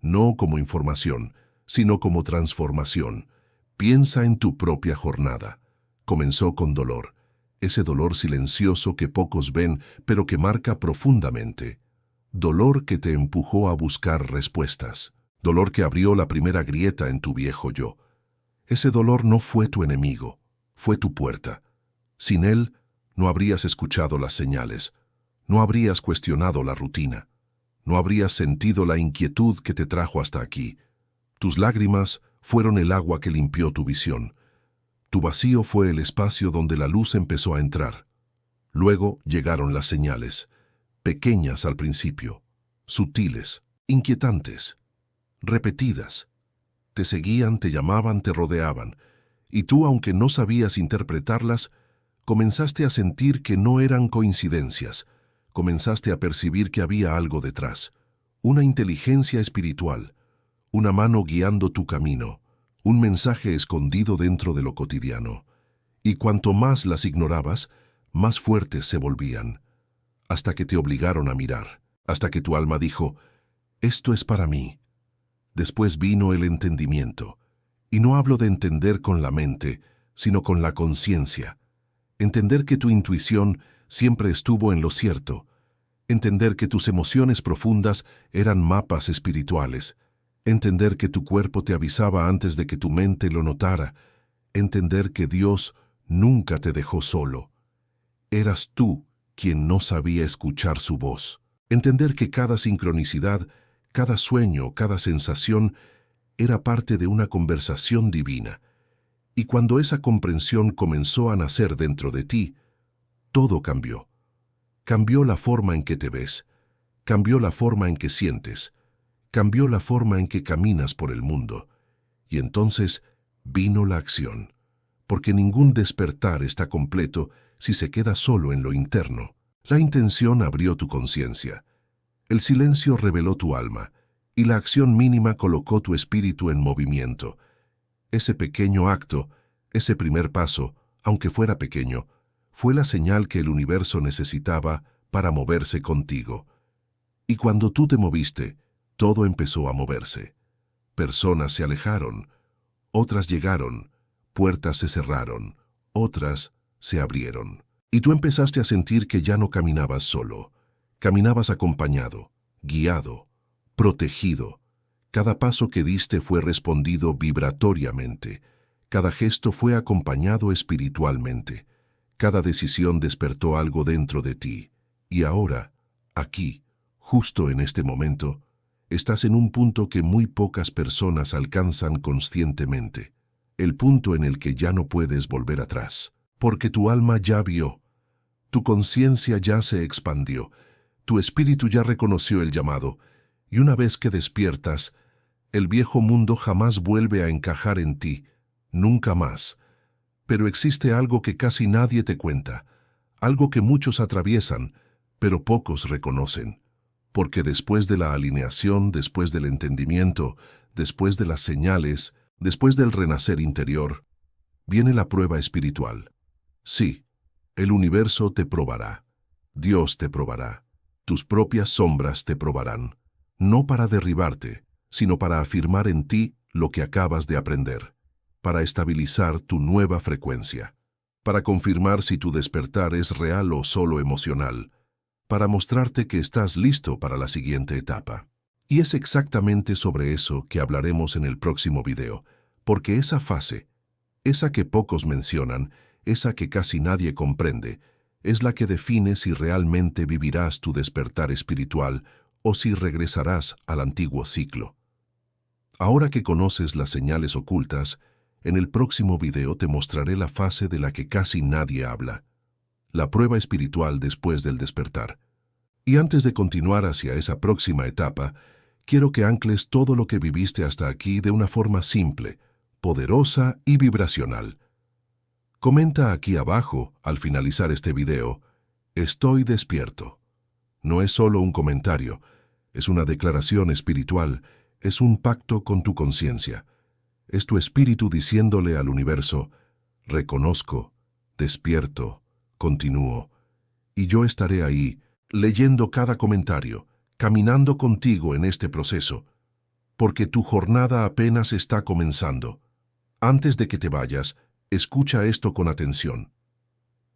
no como información, sino como transformación. Piensa en tu propia jornada. Comenzó con dolor, ese dolor silencioso que pocos ven, pero que marca profundamente. Dolor que te empujó a buscar respuestas. Dolor que abrió la primera grieta en tu viejo yo. Ese dolor no fue tu enemigo, fue tu puerta. Sin él, no habrías escuchado las señales, no habrías cuestionado la rutina, no habrías sentido la inquietud que te trajo hasta aquí. Tus lágrimas fueron el agua que limpió tu visión. Tu vacío fue el espacio donde la luz empezó a entrar. Luego llegaron las señales, pequeñas al principio, sutiles, inquietantes, repetidas. Te seguían, te llamaban, te rodeaban, y tú, aunque no sabías interpretarlas, comenzaste a sentir que no eran coincidencias, comenzaste a percibir que había algo detrás, una inteligencia espiritual, una mano guiando tu camino, un mensaje escondido dentro de lo cotidiano. Y cuanto más las ignorabas, más fuertes se volvían, hasta que te obligaron a mirar, hasta que tu alma dijo, «Esto es para mí». Después vino el entendimiento, y no hablo de entender con la mente, sino con la conciencia. Entender que tu intuición siempre estuvo en lo cierto, entender que tus emociones profundas eran mapas espirituales, entender que tu cuerpo te avisaba antes de que tu mente lo notara, entender que Dios nunca te dejó solo. Eras tú quien no sabía escuchar su voz. Entender que cada sincronicidad, cada sueño, cada sensación era parte de una conversación divina. Y cuando esa comprensión comenzó a nacer dentro de ti, todo cambió. Cambió la forma en que te ves, cambió la forma en que sientes, cambió la forma en que caminas por el mundo. Y entonces vino la acción, porque ningún despertar está completo si se queda solo en lo interno. La intención abrió tu conciencia. El silencio reveló tu alma, y la acción mínima colocó tu espíritu en movimiento. Ese pequeño acto, ese primer paso, aunque fuera pequeño, fue la señal que el universo necesitaba para moverse contigo. Y cuando tú te moviste, todo empezó a moverse. Personas se alejaron, otras llegaron, puertas se cerraron, otras se abrieron. Y tú empezaste a sentir que ya no caminabas solo. Caminabas acompañado, guiado, protegido. Cada paso que diste fue respondido vibratoriamente. Cada gesto fue acompañado espiritualmente. Cada decisión despertó algo dentro de ti. Y ahora, aquí, justo en este momento, estás en un punto que muy pocas personas alcanzan conscientemente. El punto en el que ya no puedes volver atrás. Porque tu alma ya vio. Tu conciencia ya se expandió. Tu espíritu ya reconoció el llamado, y una vez que despiertas, el viejo mundo jamás vuelve a encajar en ti, nunca más. Pero existe algo que casi nadie te cuenta, algo que muchos atraviesan, pero pocos reconocen. Porque después de la alineación, después del entendimiento, después de las señales, después del renacer interior, viene la prueba espiritual. Sí, el universo te probará, Dios te probará. Tus propias sombras te probarán, no para derribarte, sino para afirmar en ti lo que acabas de aprender, para estabilizar tu nueva frecuencia, para confirmar si tu despertar es real o solo emocional, para mostrarte que estás listo para la siguiente etapa. Y es exactamente sobre eso que hablaremos en el próximo video, porque esa fase, esa que pocos mencionan, esa que casi nadie comprende, es la que define si realmente vivirás tu despertar espiritual o si regresarás al antiguo ciclo. Ahora que conoces las señales ocultas, en el próximo video te mostraré la fase de la que casi nadie habla, la prueba espiritual después del despertar. Y antes de continuar hacia esa próxima etapa, quiero que ancles todo lo que viviste hasta aquí de una forma simple, poderosa y vibracional. Comenta aquí abajo, al finalizar este video, "Estoy despierto". No es solo un comentario, es una declaración espiritual, es un pacto con tu conciencia. Es tu espíritu diciéndole al universo, "Reconozco, despierto, continúo", y yo estaré ahí, leyendo cada comentario, caminando contigo en este proceso, porque tu jornada apenas está comenzando. Antes de que te vayas, escucha esto con atención.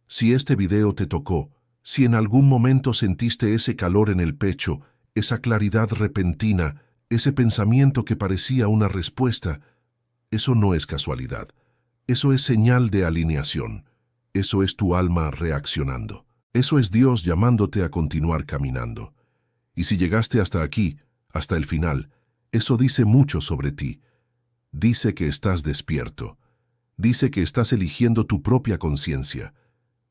Si este video te tocó, si en algún momento sentiste ese calor en el pecho, esa claridad repentina, ese pensamiento que parecía una respuesta, eso no es casualidad. Eso es señal de alineación. Eso es tu alma reaccionando. Eso es Dios llamándote a continuar caminando. Y si llegaste hasta aquí, hasta el final, eso dice mucho sobre ti. Dice que estás despierto. Dice que estás eligiendo tu propia conciencia.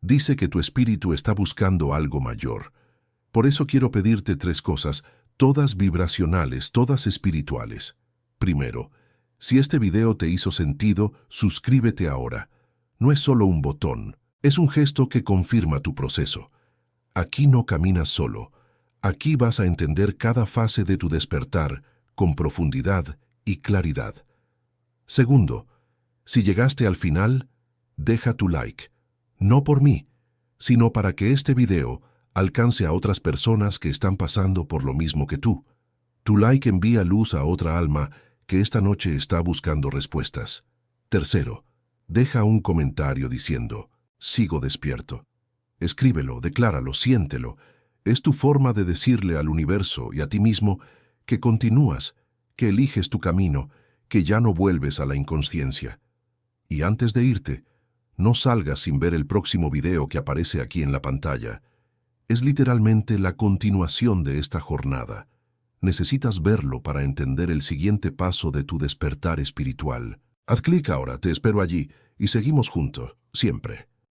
Dice que tu espíritu está buscando algo mayor. Por eso quiero pedirte 3 cosas, todas vibracionales, todas espirituales. Primero, si este video te hizo sentido, suscríbete ahora. No es solo un botón, es un gesto que confirma tu proceso. Aquí no caminas solo. Aquí vas a entender cada fase de tu despertar con profundidad y claridad. Segundo, si llegaste al final, deja tu like. No por mí, sino para que este video alcance a otras personas que están pasando por lo mismo que tú. Tu like envía luz a otra alma que esta noche está buscando respuestas. Tercero, deja un comentario diciendo, "Sigo despierto". Escríbelo, decláralo, siéntelo. Es tu forma de decirle al universo y a ti mismo que continúas, que eliges tu camino, que ya no vuelves a la inconsciencia. Y antes de irte, no salgas sin ver el próximo video que aparece aquí en la pantalla. Es literalmente la continuación de esta jornada. Necesitas verlo para entender el siguiente paso de tu despertar espiritual. Haz clic ahora, te espero allí, y seguimos juntos, siempre.